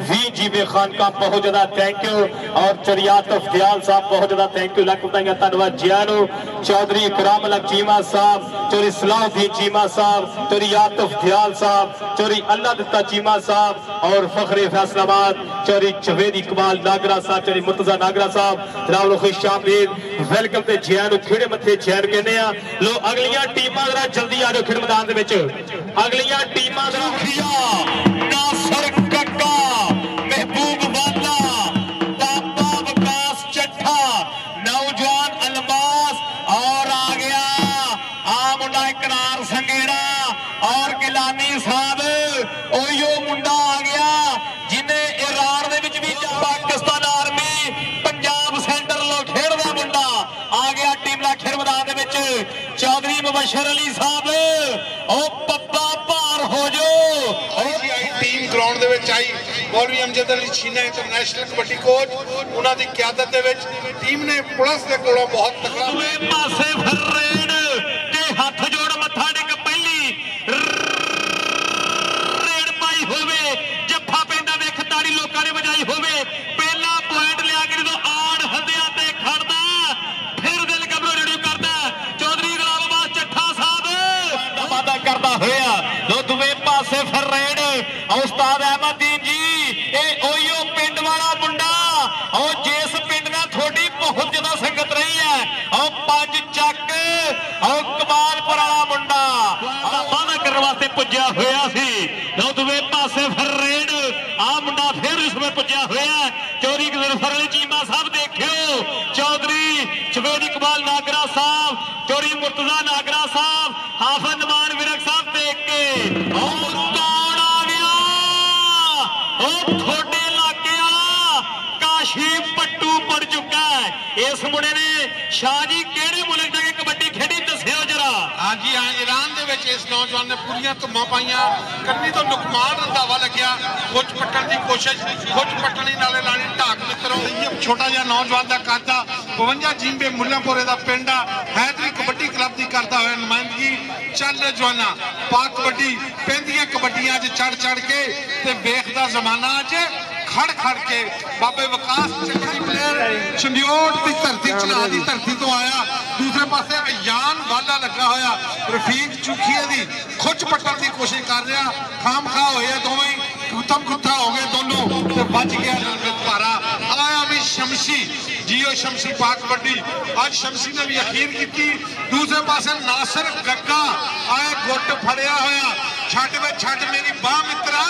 वी जीबे खान का बहुत ज्यादा थैंक यू। और चोरी आतिफ दयाल साहब बहुत ज्यादा थैंक यू, लख बधाइयां धन्नवाद जियानो। चौधरी इकराम अलग चीमा साहब, चोरी सलाहुद्दीन चीमा साहब, चोरी आतिफ दयाल साहब, चोरी अल्लाह दिता चीमा साहब और फखरे फैसलाबाद चोरी जवेद इकबाल नागरा साहब, चोरी मुर्तजा नागरा साहब, जनाब खुश आमदीद वेलकम ते जियानो खेड़े मथे जैन कहने आ। लो अगलियां टीमां जरा जल्दी आ जाओ खेड़ मैदान दे विच। अगलियां टीमां नासर कक्का, महबूब वाला, बाबा विकास चट्ठा, नौजवान अलमास और आ गया आ मुंडा इकरार संगेड़ा और गिलानी साहब ओयो मुंडा आ गया जिन्हें ईरान दे विच भी पाकिस्तान आर्मी पंजाब सेंटर लो खेड़दा मुंडा आ गया टीम ला खेड़ मैदान दे विच। चौधरी मुबशर अली साहब ओ पप्पा पार हो जो टीम ग्राउंड ਦੇ ਵਿੱਚ ਆਈ। मौलवी अमजद अली छीना इंटरनेशनल कबड्डी कोच, ਉਹਨਾਂ ਦੀ ਕਿਆਦਤ ਦੇ ਵਿੱਚ ਟੀਮ ਨੇ ਪੁਲਿਸ ਦੇ ਕੋਲੋਂ ਬਹੁਤ ਤਕੜਾ ਦੂਏ ਪਾਸੇ ਫਿਰ ਰੇਡ ਤੇ ਹੱਥ ਜੋੜ ਮੱਥਾ ਟੇਕ ਪਹਿਲੀ ਰੇਡ ਪਾਈ ਹੋਵੇ, ਜੱਫਾ ਪੈਂਦਾ ਵੇਖ ਤਾੜੀ ਲੋਕਾਂ ਨੇ ਵਜਾਈ ਹੋਵੇ, ਪਹਿਲਾ ਪੁਆਇੰਟ ਲਿਆ ਕੇ ਜਦੋਂ ਆੜ ਹੱਦਿਆਂ ਤੇ ਖੜਦਾ ਫਿਰ ਦਿਲ ਕਬਰੋ ਰੇਡੀਓ ਕਰਦਾ ਚੌਧਰੀ ਗੁਲਾਮ ਚੱਠਾ ਸਾਹਿਬ ਵਾਦਾ ਕਰਦਾ ਹੋਇਆ। ਲੋ ਦੂਏ ਪਾਸੇ ਫਿਰ ਰੇਡ ਉਸਤਾਦ ਅਹਿਮਦੀਨ ਜੀ ਇਹ ਓਯੋ ਪਿੰਡ ਵਾਲਾ ਮੁੰਡਾ ਉਹ ਜਿਸ ਪਿੰਡ ਨਾਲ ਤੁਹਾਡੀ ਬਹੁਤ ਜ਼ਿਆਦਾ ਸੰਗਤ ਰਹੀ ਹੈ ਉਹ ਪੰਜ ਚੱਕ ਉਹ ਕਮਾਲਪੁਰ ਵਾਲਾ ਮੁੰਡਾ ਵਾਦਾ ਕਰਨ ਵਾਸਤੇ ਪੁੱਜਿਆ ਹੋਇਆ ਸੀ। ਲੋ ਦੂਏ ਪਾਸੇ ਫਿਰ ਰੇਡ ਆ ਮੁੰਡਾ ਫਿਰ ਇਸ ਵਿੱਚ ਪੁੱਜਿਆ ਹੋਇਆ ਚੋਰੀ ਗਜ਼ਨਫਰ ਅਲੀ ਚੀਮਾ ਸਾਹਿਬ ਦੇਖਿਓ ਚੌਧਰੀ ਜਵੇਦ ਇਕਬਾਲ ਨਾਗਰਾ ਸਾਹਿਬ, ਚੋਰੀ ਮੁਰਤਜ਼ਾ ਨਾਗਰਾ ਸਾਹਿਬ, ਹਾਫਿਜ਼ ਨਮਾਨ ਵਿਰਕ ਸਾਹਿਬ ਦੇਖ ਕੇ ਉਹ ਕੌਣ ਆ ਗਿਆ ਉਹ ਤੁਹਾਡੇ ਇਲਾਕੇ ਵਾਲਾ ਕਾਸ਼ੀ ਪੱਟੂ ਪੜ ਚੁੱਕਾ ਹੈ। ਇਸ ਮੁੰਡੇ ਨੇ ਸ਼ਾਹ ਜੀ ਕਿਹੜੇ ਮੁਲਕ ਜਾ ਕੇ ਕਬੱਡੀ ਖੇਡੀ ਦੱਸਿਓ ਜਰਾ। ਹਾਂਜੀ ਹਾਂ, ਈਰਾਨ ਦੇ ਵਿੱਚ ਇਸ ਨੌਜਵਾਨ ਨੇ ਪੂਰੀਆਂ ਧੁੰਮਾਂ ਪਾਈਆਂ, ਕੰਨੀ ਤੋਂ ਲੁਕਮਾਨ ਰੰਧਾਵਾ ਲੱਗਿਆ, ਖੁੱਚ ਪੱਟਣ ਦੀ ਕੋਸ਼ਿਸ਼, ਖੁੱਚ ਪੱਟਣੀ ਨਾਲੇ ਲਾਣੀ ਢਾਕ ਮਿੱਤਰੋ। ਛੋਟਾ ਜਿਹਾ ਨੌਜਵਾਨ ਦਾ ਕਾਦਾ 52 ਜਿੰਬੇ ਮੁੱਲਾਂਪੁਰੇ ਦਾ ਪਿੰਡ ਆ, ਹੈਦਰੀ ਕਬੱਡੀ ਕਲੱਬ ਦੀ ਕਰਦਾ ਹੋਇਆ ਨੁਮਾਇੰਦਗੀ। ਚੱਲ ਜਵਾਨਾ ਪਾਕ ਕਬੱਡੀ ਪੈਂਦੀਆਂ ਕਬੱਡੀਆਂ 'ਚ ਚੜ ਕੇ ਤੇ ਵੇਖਦਾ ਜ਼ਮਾਨਾ 'ਚ ਖੜ ਕੇ ਬਾਬੇ ਵਿਕਾਸ ਚੱਕਰੀ ਪਲੇਅਰ ਚੰਡਿਓਟ ਦੀ ਧਰਤੀ ਚਲਾ ਦੀ ਧਰਤੀ ਤੋਂ ਆਇਆ। ਦੂਸਰੇ ਪਾਸੇ ਅਯਾਨ ਵਾਲਾ ਲੱਗਾ ਹੋਇਆ ਰਫੀਕ ਚੁਖੀਏ ਦੀ ਖੁੱਚ ਪੱਟਣ ਦੀ ਕੋਸ਼ਿਸ਼ ਕਰ ਰਿਹਾ। ਖਾਮਖਾ ਹੋਏ ਦੋਵੇਂ ਗੁੱਤਮ ਗੁੱਥਾ ਹੋ ਗਏ ਦੋਨੋਂ ਤੇ ਬਚ ਗਿਆ ਭਾਰਾ। ਆਇਆ ਵੀ ਸ਼ਮਸ਼ੀ ਜੀਓ ਸ਼ਮਸ਼ੀ ਪਾਕ ਕਬੱਡੀ ਅੱਜ ਸ਼ਮਸ਼ੀ ਨੇ ਵੀ ਅਖੀਰ ਕੀਤੀ। ਦੂਸਰੇ ਪਾਸੇ ਨਾਸਰ ਗੱਗਾ ਆਏ ਗੁੱਟ ਫੜਿਆ ਹੋਇਆ। ਛੱਡ ਵੇ ਛੱਡ ਮੇਰੀ ਬਾਹ ਮਿੱਤਰਾ,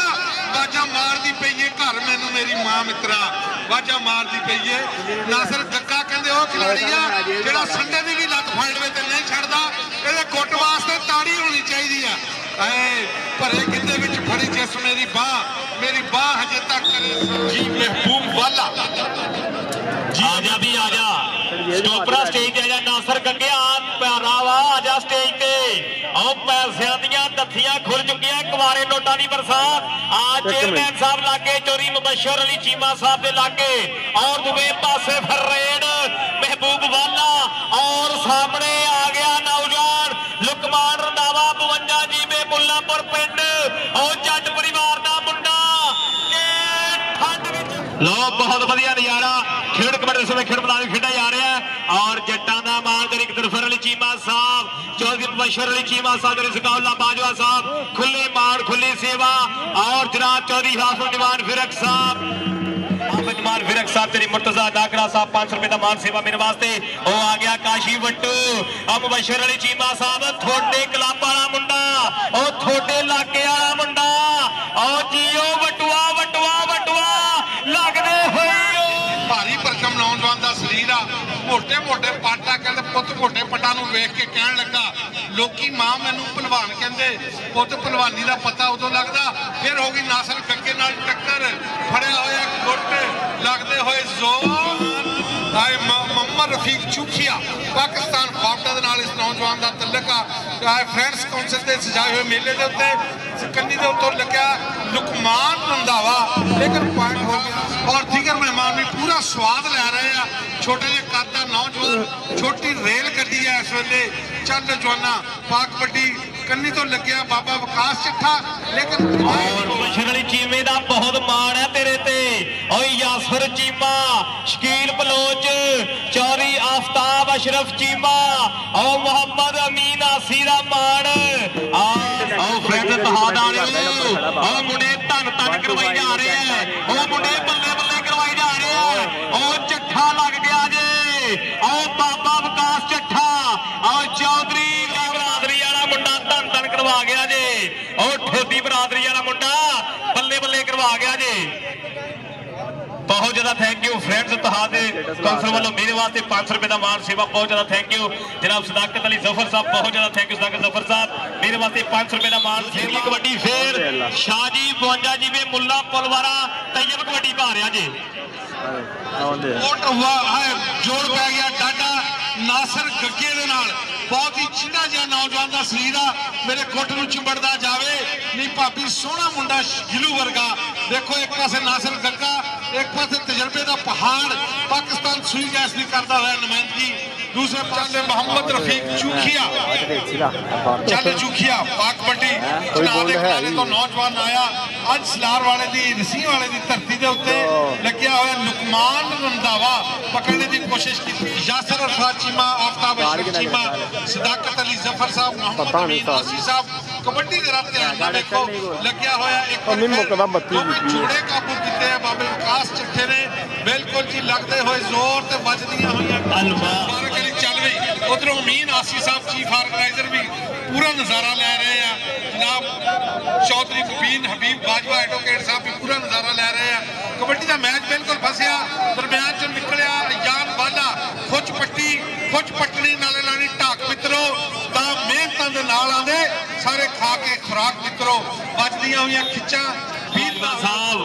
ਵਾਜਾ ਮਾਰਦੀ ਪਈਏ ਘਰ ਮੈਨੂੰ ਮੇਰੀ ਮਾਂ ਮਿੱਤਰਾ, ਵਾਜਾ ਮਾਰਦੀ ਪਈਏ। ਨਾਸਰ ਗੱਗਾ ਕਹਿੰਦੇ ਉਹ ਖਿਡਾਰੀ ਆ ਜਿਹੜਾ ਸੰਡੇ ਦੀ ਵੀ ਲੱਤ ਫੜ ਲਵੇ ਤੇ ਨਹੀਂ ਛੱਡਦਾ। ਇਹਦੇ ਗੁੱਟ ਵਾਸਤੇ ਤਾੜੀ ਹੋਣੀ ਚਾਹੀਦੀ ਆ। ਐ ਭਰੇ ਕਿੱਤੇ ਵਿੱਚ ਫੜੀ ਜਿਸ ਮੇਰੀ ਬਾਹ ਹਜੇ ਤੱਕ ਜੀ ਮਹਿਬੂਬ ਵਾਲਾ ਜੀ ਆਜਾ ਵੀ ਆਜਾ ਸਟੋਪਰਾ ਸਟੇਜ ਤੇ ਆਜਾ ਨਾਸਰ ਗੱਗਿਆ ਪਿਆਰਾ ਵਾ ਆਜਾ ਸਟੇਜ ਤੇ। ਆਓ ਪੈਸਿਆਂ ਦੀਆਂ ਦੱਥੀਆਂ ਖੁੱਲ ਚੁੱਕੀਆਂ, ਕੁਵਾਰੇ ਨੋਟਾਂ ਦੀ ਬਰਸਾਤ। ਆ ਚੇਅਰਮੈਨ ਸਾਹਿਬ ਲਾਗੇ ਚੋਰੀ ਮੁਬਸ਼ਰ ਅਲੀ ਚੀਮਾ ਸਾਹਿਬ ਦੇ ਲਾਗੇ ਔਰ ਦੂਏ ਪਾਸੇ ਫਿਰ ਰੇਡ ਮਹਿਬੂਬ ਵਾਲਾ ਔਰ ਸਾਹਮਣੇ ਆ ਗਿਆ ਨੌਜਵਾਨ ਲੁਕਮਾਨ ਰੰਧਾਵਾ 52 ਜੀਬੇ ਮੁੱਲਾਂਪੁਰ ਪਿੰਡ ਉਹ ਜੱਟ ਪਰਿਵਾਰ ਦਾ ਮੁੰਡਾ ਕਿ ਠੰਡ ਵਿੱਚ। ਲੋ ਬਹੁਤ ਵਧੀਆ ਨਜ਼ਾਰਾ ਖੇਡ ਕਬੱਡੀ ਸਮੇਂ ਖੇਡ ਮੈਦਾਨ ਖੇਡਿਆ ਜਾ ਰਿਹਾ ਔਰ ਜੱਟਾਂ ਦਾ ਮਾਨ ਜਰੀ ਗਜ਼ਨਫਰ ਅਲੀ ਚੀਮਾ ਸਾਹਿਬ, ਚੌਧਰੀ ਮੁਬਸ਼ਰ ਅਲੀ ਚੀਮਾ ਸਾਹਿਬ, ਜਰੀ ਸਕਾਉਲਾ ਬਾਜਵਾ ਸਾਹਿਬ ਖੁੱਲੇ ਮਾਰ ਖੁੱਲੀ ਸੇਵਾ ਔਰ ਜਨਾਬ ਚੌਧਰੀ ਹਾਫਿਜ਼ ਨਿਵਾਨ ਫਿਰਕ ਸਾਹਿਬ, ਹਾਫਿਜ਼ ਨਿਵਾਨ ਫਿਰਕ ਸਾਹਿਬ, ਤੇਰੀ ਮੁਰਤਜ਼ਾ ਨਾਗਰਾ ਸਾਹਿਬ 500 ਰੁਪਏ ਦਾ ਮਾਨ ਸੇਵਾ ਮੇਰੇ ਵਾਸਤੇ। ਉਹ ਆ ਗਿਆ ਕਾਸ਼ੀ ਵੱਟੂ ਆ ਮੁਬਸ਼ਰ ਅਲੀ ਚੀਮਾ ਸਾਹਿਬ ਤੁਹਾਡੇ ਕਲੱਬ ਵਾਲਾ ਮੁੰਡਾ, ਉਹ ਤੁਹਾਡੇ ਇਲਾਕੇ ਵਾਲਾ ਮੁੰਡਾ, ਉਹ ਜੀਓ ਵਟੂਆ ਵਟੂਆ ਵਟੂਆ ਲੱਗਦੇ ਹੋਏ ਭਾਰੀ ਭਰਕਮ ਨੌਜਵਾਨ ਦਾ ਸਰੀਰ ਆ, ਮੋਟੇ ਪਾਟਾ ਕਹਿੰਦੇ ਪੁੱਤ ਮੋਟੇ ਪੱਟਾਂ ਨੂੰ ਵੇਖ ਕੇ ਕਹਿਣ ਲੱਗਾ ਲੋਕੀ ਮਾਂ ਮੈਨੂੰ ਭਲਵਾਨ ਕਹਿੰਦੇ, ਪੁੱਤ ਭਲਵਾਨੀ ਦਾ ਪਤਾ ਉਦੋਂ ਲੱਗਦਾ। ਫਿਰ ਹੋ ਗਈ ਨਾਸਰ ਗੱਗੇ ਨਾਲ ਟੱਕਰ, ਫੜਿਆ ਹੋਇਆ ਗੁੱਟ ਲੱਗਦੇ ਹੋਏ ਜ਼ੋਰ। ਆਏ ਮੁਹੰਮਦ ਰਫੀਕ ਚੂਖੀਆ ਪਾਕਿਸਤਾਨ ਫਾਫਟਾ ਦੇ ਨਾਲ ਇਸ ਨੌਜਵਾਨ ਦਾ ਤਲਕ ਆ। ਫਰੈਂਡਸ ਕਾਉਂਸਲ ਦੇ ਸਜਾਏ ਹੋਏ ਮੇਲੇ ਦੇ ਉੱਤੇ ਕੰਨੀ ਦੇ ਉੱਤੋਂ ਲੱਗਿਆ ਲੁਕਮਾਨ ਰੰਧਾਵਾ, ਲੇਕਿਨ ਪੁਆਇੰਟ ਹੋ ਗਿਆ ਔਰ ਦੀਗਰ ਮਹਿਮਾਨ ਵੀ ਪੂਰਾ ਸਵਾਦ ਲੈ ਰਹੇ ਆ। ਛੋਟੇ ਜਿਹੇ ਕੱਦ ਦਾ ਨੌਜਵਾਨ, ਛੋਟੀ ਰੇਲ ਗੱਡੀ ਹੈ ਇਸ ਵੇਲੇ। ਚੱਲ ਜਵਾਨਾ ਪਾਕ ਕਬੱਡੀ ਕੰਨੀ ਤੋਂ ਲੱਗਿਆ ਬਾਬਾ ਵਿਕਾਸ ਚੱਠਾ ਲੇਕਿਨ और मुबशर अली चीमे दा बहुत मान है तेरे ते ओ यासर चीमा शकील बलोच चौधरी आफ्ताब अशरफ चीमा ओ मोहम्मद अमीन आसी दा मान आओ फ्रेंड तहाद वाले ओ मुंडे धन धन करवाई जा रहे हैं ओ मुंडे बल्ले बल्ले करवाई जा रहे हैं ओ चट्ठा लग गया जे ओ बाबा विकास चट्ठा ओ चौधरी बरादरी वाला मुंडा धन धन करवा गया जे ओ ठोडी बरादरी वाला मुंडा बल्ले बल्ले करवा गया जे बहुत ज्यादा thank you friends Ittehad council वालों मेरे वास्ते 500 रुपए का मान सेवा बहुत ज्यादा थैंक यू जनाब सदाकत अली जफर साहब बहुत ज्यादा थैंक यू सदाकत जफर साहब मेरे वास्ते 500 रुपए का मान सेवा कबड्डी फेर शाहजी 52 जी में मुल्ला पुलवारा तैयब कबड्डी पा रहा जी जोड़ पै गया डाडा नासर गग्गे दे नाल बहुत ही चिन्ना जिहा नौजवान का सरीर आ मेरे गुट नूं चिंबड़दा जावे नहीं भाभी सोहना मुंडा गिलू वर्गा देखो एक पासे नासर गग्गा एक पासे तजर्बे का पहाड़ पाकिस्तान सुई गैस नहीं करता हुआ नुमाइंदगी दूसरे पासे मोहम्मद रफीक चूखिया चल चूखिया पाक बंडी तो नौजवान आया अज सलार वाले दी रसी वाले दी धरती के उत्ते लग्या हुआ लुकमान रंधावा पकड़ने की कोशिश की यासर अरफात चीमा आफ्ताब अशरफ चीमा सदाकत अली जफर साहब मोहम्मद अमीन आसी साहब कबड्डी जरा ध्यान नाल देखो लग्या होया एक जोड़े काबू कीते हैं बाबे विकास चट्ठे ने बिल्कुल जी लगते हुए जोर ते वजदियां होईयां मुबारक अली चल रही उधरों अमीन आसी साहब चीफ ऑर्गेनाइजर भी पूरा नजारा ले रहे हैं जनाब चौधरी मुबीन हबीब बाजवा एडवोकेट साहब भी पूरा नजारा ले रहे हैं कबड्डी का मैच बिल्कुल फसिया दरम्यान चो निकलिया अयान बाला खुच पट्टनी नाले लानी ढाक मित्रों ता मेहनतां दे नाल आंदे सारे खा के खुराक मित्रों बचदियां होईयां खिच्चां वीर साहब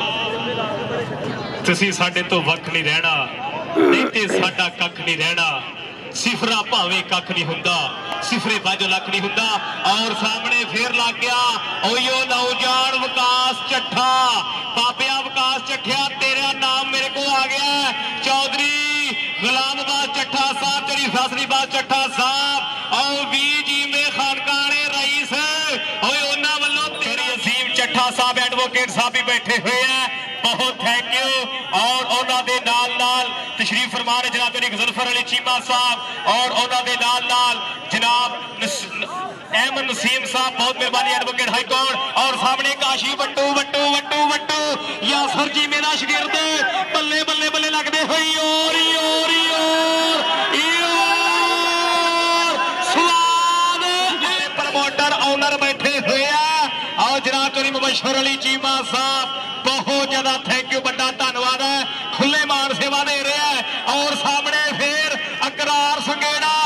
तुसी साडे तो वक्त नहीं रहना नहीं ते साडा कख नहीं रहना सिफरा भावे कख नहीं हुंदा सिफरे बाजो लख नहीं हुंदा और सामने फिर लग गया ओयो नौजवान विकास चट्ठा बाबिया विकास चट्ठिया तेरा नाम मेरे को आ गया चौधरी गुलामबाज चट्ठा साहब तेरी फैसलीबाज चट्ठा साहब और वी जी में खानकाने रईस ओए उन्हां वल्लों तेरे अजीम चट्ठा साहब एडवोकेट साहब भी बैठे हुए हैं बहुत थैंक यू और उन्होंने नाल नाल तशरीफ फरमा रहे जनाब ज़ुल्फर अली चीमा साहब और उन्होंने नाल नाल जनाब अहमद नसीम साहब बहुत मेहरबानी एडवोकेट हाई कोर्ट और सामने काशी वट्टू वट्टू वट्टू वट्टू यासर जी मेरा शागिर्द बल्ले बल्ले बल्ले लगते हुई स्वाद प्रमोटर ऑनर बैठे हुए और जनाब चौधरी मुबशर अली चीमा साहब बहुत ज्यादा थैंक यू बड़ा धन्यवाद है खुले मान सेवा दे रहे हैं और सामने फिर अकरार संगेड़ा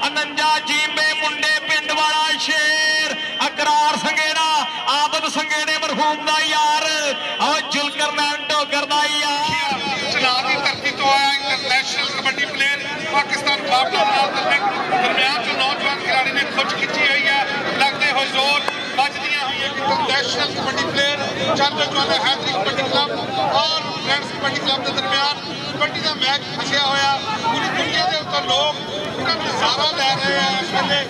अनंजा जीमे मुंडे पिंड वाला शेर अकरार संगेड़ा आबद संगेड़े मरहूम दा यार और जुलकर मैन टोकर दा यार चनाव की धरती तो आया इंटरनेशनल कबड्डी प्लेयर पाकिस्तान दरम्यान जो नौजवान खिलाड़ी ने खुच खिंची हुई है लगते हुए जोर बजदियां हुई इंटरनेशनल कबड्डी प्लेयर चंद्र ज्वाला हैदरी कबड्डी क्लब और फ्रेंड्स कबड्डी क्लब के दरम्यान कबड्डी का मैच फसिया होया पूरी दुनिया के उत्तर लोग पूरा नजारा ले रहे हैं इस वेले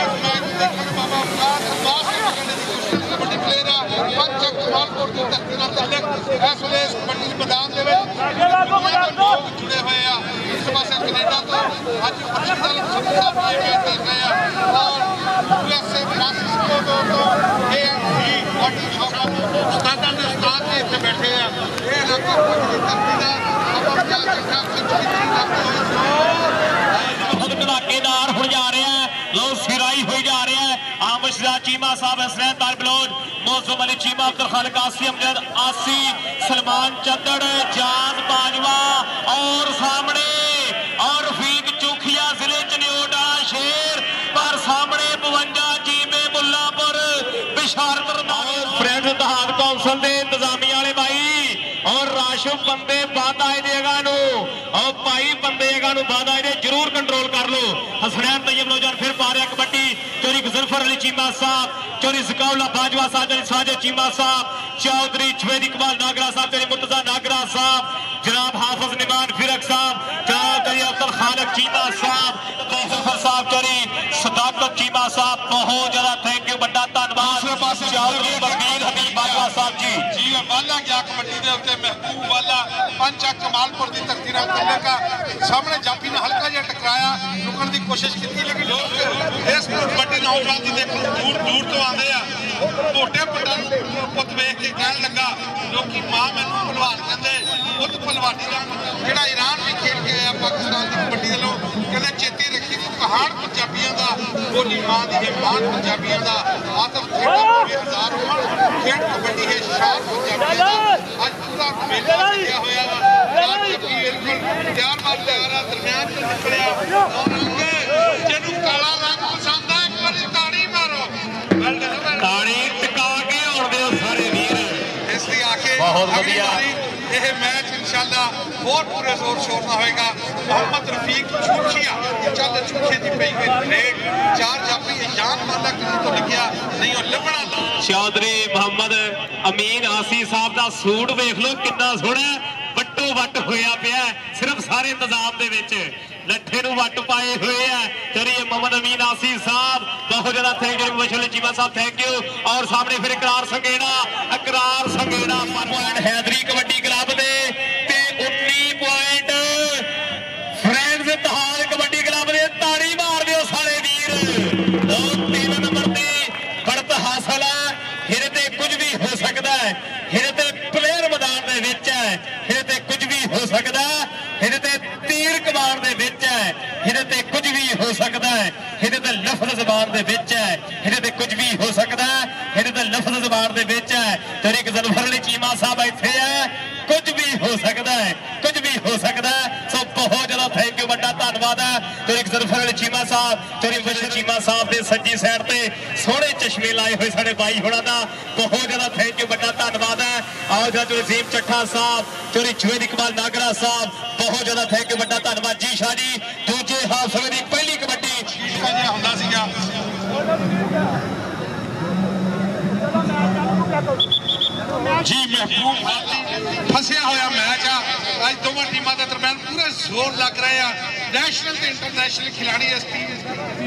इस मैच देखने बाबा अब्बास पकड़ने की कोशिश कबड्डी प्लेयर है पंचक कमालपुर की धरती नाल तलक इस वेले इस कबड्डी मैदान दे विच दुनिया के लोग जुड़े हुए हैं इस पासे कनाडा तो अज फर्स्ट साल सबका मैच देख रहे हैं और यूएसए फ्रांसिस्को तो एएनसी कबड्डी शौक उस्तादां दे उस्ताद भी इत्थे बैठे हैं ये इलाका कबड्डी दी धरती दा अब क्या चक्का खिंच बहुत धमाकेदार हो जा रहे हैं लोग सिराई हो जा रहे हैं आमशदा चीमा साहब हसनैन तार बलोच मौसम अली चीमा अब्दुल खालिक आसी अमजद आसी सलमान चंदड़ जाज बाजवा और सामने और रफीक चूखिया जिले चनियोटा शेर पर सामने 52 जीमे मुल्लापुर बिशारत फ्रेंड्स इत्तेहाद कौंसल के इंतजामिया वाले भाई और राशिफ बंदे बंद आए देगा और भाई बंदे बंद आए जरूर कंट्रोल कर लो हसनैन तैयब नौजवान फिर पा रहे कबड्डी चौधरी ज़ुल्फर अली चीमा साहब चौधरी ज़काउल्लाह बाजवा साहब चौधरी साजिद चीमा साहब चौधरी जुवैद इकबाल नागरा साहब चौधरी मुर्तजा नागरा साहब जनाब हाफिज निमान फिरक साहब चौधरी अब्दुल खालिक चीमा साहब जफर साहब चौरी सदाकत चीमा साहब बहुत ज्यादा थैंक यू बड़ा धन्यवाद चौधरी बलबीर हबीब बाजवा साहब जी वाला गया कबड्डी ਦੇ ਉੱਤੇ ਮਹਿਬੂਬ ਵਾਲਾ ਪੰਚਾ ਕਮਾਲਪੁਰ ਦੀ ਧਰਤੀ ਨਾਲ ਚੱਲੇਗਾ ਸਾਹਮਣੇ ਜਾਪੀ ਨੇ ਹਲਕਾ ਜਿਹਾ ਟਕਰਾਇਆ ਰੁਕਣ ਦੀ ਕੋਸ਼ਿਸ਼ ਕੀਤੀ ਲੇਕਿਨ ਲੋਕ ਇਸ ਕਬੱਡੀ ਨੌਜਵਾਨ ਦੀ ਦੇਖਣ ਦੂਰ ਦੂਰ ਤੋਂ ਆਉਂਦੇ ਆ ਮੋਟੇ ਪੱਟਾਂ ਨੂੰ ਪੁੱਤ ਵੇਖ ਕੇ ਕਹਿਣ ਲੱਗਾ ਲੋਕੀ ਮਾਂ ਮੈਨੂੰ ਭਲਵਾਨ ਕਹਿੰਦੇ ਪੁੱਤ ਭਲਵਾਨੀ ਦਾ ਜਿਹੜਾ ਈਰਾਨ ਵੀ ਖੇਡ ਕੇ ਆਇਆ ਪਾਕਿਸਤਾਨ ਦੀ ਕਬੱਡੀ ਦੇ ਲੋਕ ਕਹਿੰਦੇ ਚੇਤੇ ਰੱਖੀ ਤੂੰ ਪਹਾੜ ਪੰਜਾਬੀਆਂ ਦਾ ਬੋਲੀ ਮਾਂ ਦੀ ਹੈ ਮਾਂ ਪੰਜਾਬੀਆਂ ਦਾ ਆਤਮ ਖੇਡਾਂ ਹੋਵੇ ਹਜ਼ਾਰ ਹੋਣ ਖੇਡ ਕਬੱਡੀ ਹੈ ਸ਼ਾਨ ਪੰਜਾਬੀਆਂ ਦਾ ਅੱਜ ਪੂਰਾ ਮੇਲਾ ਲੱਗਿਆ ਹੋਇਆ ਵਾ ਚਾਰ ਜੱਫੀ ਬਿਲਕੁਲ ਤਿਆਰ ਆ ਦਰਮਿਆਨ ਤੋਂ ਨਿਕਲਿਆ ਔਰ ਅੱਗੇ ਜਿਹਨੂੰ ਕਾਲਾ ਰੰਗ ਪਸੰਦ ਆ ਇੱਕ ਵਾਰੀ ਤਾੜੀ ਮਾਰੋ ਤਾੜੀ ਟਿਕਾ ਕੇ ਆਉਂਦੇ ਹੋ ਸਾਰੇ ਵੀਰ ਇਸ ਲਈ ਆ ਕੇ ਬਹੁਤ ਵਧੀਆ ਇਹ ਮੈਚ ਇਨਸ਼ਾਅੱਲਾ ਬਹੁਤ ਪੂਰੇ ਜ਼ੋਰ ਸ਼ੋਰ ਨਾਲ ਹੋਏਗਾ ਮੁਹੰਮਦ ਰਫੀਕ ਚੂਖੀਆ ਚੱਲ ਚੂਖੇ ਦੀ ਪਈ ਗਈ ਬ੍ਰੇਕ ਚਾਰ ਜਾਪੀ ਜਾਨ ਮਾਲਾ ਕਰਨ ਤੋਂ ਲੱਗਿਆ ਨਹੀਂ ਉਹ ਲੱਭਣਾ ਚੌਧਰੀ ਮੁਹੰਮਦ ਅਮੀਨ ਆਸੀ ਸਾਹਿਬ ਦਾ ਸੂਟ ਵੇਖ ਲਓ ਕਿੰਨਾ ਸੋਹਣਾ ਵੱਟੋ ਵੱਟ ਹੋਇਆ ਪਿਆ ਸਿਰਫ ਸਾਰੇ ਇੰਤਜ਼ਾਮ ਦੇ ਵਿੱਚ ਲੱਠੇ ਨੂੰ ਵੱਟ ਪਾਏ ਹੋਏ ਆ ਚੌਧਰੀ ਮੁਹੰਮਦ ਅਮੀਨ ਆਸੀ ਸਾਹਿਬ ਬਹੁਤ ਜ਼ਿਆਦਾ ਥੈਂਕ ਯੂ ਮਸ਼ਹੂਰ ਚੀਮਾ ਸਾਹਿਬ ਥੈਂਕ ਯੂ ਔਰ ਸਾਹਮਣੇ ਫਿਰ ਇਕਰਾਰ ਸੰਗੇੜਾ ਪੁਆਇੰਟ ਹੈਦਰੀ ਕਬੱਡੀ ਕਲੱਬ ਦੇ ਤੇ 19 ਪੁਆਇੰਟ ਫਰੈਂਡਸ ਤਹਾਲ ਕਬੱਡੀ ਕਲੱਬ ਦੇ ਤਾੜੀ ਮਾਰ ਦਿਓ ਸਾਰੇ ਵੀਰ ਲੋ 3 ਨੰਬਰ ਤੇ ਬੜਤ ਹਾਸਲ ਹੈ ਇਹਦੇ ਤੇ ਕੁਝ ਵੀ ਹੋ ਸਕਦਾ ਹੈ ਇਹਦੇ ਤੇ ਪਲੇਅਰ ਮੈਦਾਨ ਦੇ ਵਿੱਚ ਹੈ ਇਹਦੇ ਤੇ ਕੁਝ ਵੀ ਹੋ ਸਕਦਾ ਹੈ ਇਹਦੇ ਤੇ ਤੀਰ ਕਮਾਨ ਦੇ ਵਿੱਚ ਹੈ ਇਹਦੇ ਤੇ ਕੁਝ ਵੀ ਹੋ ਸਕਦਾ ਹੈ ਇਹਦੇ ਤੇ ਲਫ਼ਜ਼ ਜ਼ਬਾਨ ਦੇ ਵਿੱਚ ਹੈ ਇਹਦੇ ਤੇ ਕੁਝ ਵੀ ਹੋ ਸਕਦਾ ਹੈ ਇਹਦੇ ਤੇ ਲਫ਼ਜ਼ ਜ਼ਬਾਨ ਦੇ ਵਿੱਚ ਹੈ ਤੇ ਇੱਕ ਜ਼ਲਫਰ ਅਲੀ ਚੀਮਾ ਸਾਹਿਬ ਇੱਥੇ ਹੈ ਕੁਝ ਵੀ ਹੋ ਸਕਦਾ ਹੈ ਕੁਝ ਵੀ ਹੋ ਸਕਦਾ ਹੈ ਸੋ ਬਹੁਤ ਜ਼ਿਆਦਾ ਥੈਂਕ ਯੂ ਵੱਡਾ ਧੰਨਵਾਦ ਹੈ ਤੇ ਇੱਕ ਜ਼ਲਫਰ ਅਲੀ ਚੀਮਾ ਸਾਹਿਬ ਤੇ ਬਸ਼ਰ ਚੀਮਾ ਸਾਹਿਬ ਦੇ ਸੱਜੀ ਸਾਈਡ ਤੇ ਸੋਹਣੇ ਚਸ਼ਮੇ ਲਾਏ ਹੋਏ ਸਾਡੇ ਬਾਈ ਹੋਣਾ ਦਾ ਬਹੁਤ ਜ਼ਿਆਦਾ ਥੈਂਕ ਯੂ ਵੱਡਾ ਧੰਨਵਾਦ ਹੈ ਆਓ ਜੱਜ ਰਜ਼ੀਮ ਚੱਠਾ ਸਾਹਿਬ ਚੋਰੀ ਜਵੇਦ ਇਕਬਾਲ ਨਾਗਰਾ ਸਾਹਿਬ ਬਹੁਤ ਜ਼ਿਆਦਾ ਥੈਂਕ ਯੂ ਵੱਡਾ ਧੰਨਵਾਦ ਜੀ ਸ਼ਾਹ ਜੀ ਦੂਜੇ ਹਾਫ ਸਮੇਂ ਦੀ ਪਹਿਲੀ ਕਬੱਡੀ ਜਿਹਾ ਹੁੰਦਾ ਸੀਗਾ ਜੀ ਮਹਿਬੂਬ ਫਸਿਆ ਹੋਇਆ ਮੈਚ ਆ ਅੱਜ ਦੋਵਾਂ ਟੀਮਾਂ ਦੇ ਦਰਮਿਆਨ ਪੂਰੇ ਜ਼ੋਰ ਲੱਗ ਰਹੇ ਆ ਨੈਸ਼ਨਲ ਤੇ ਇੰਟਰਨੈਸ਼ਨਲ ਖਿਡਾਰੀ ਇਸ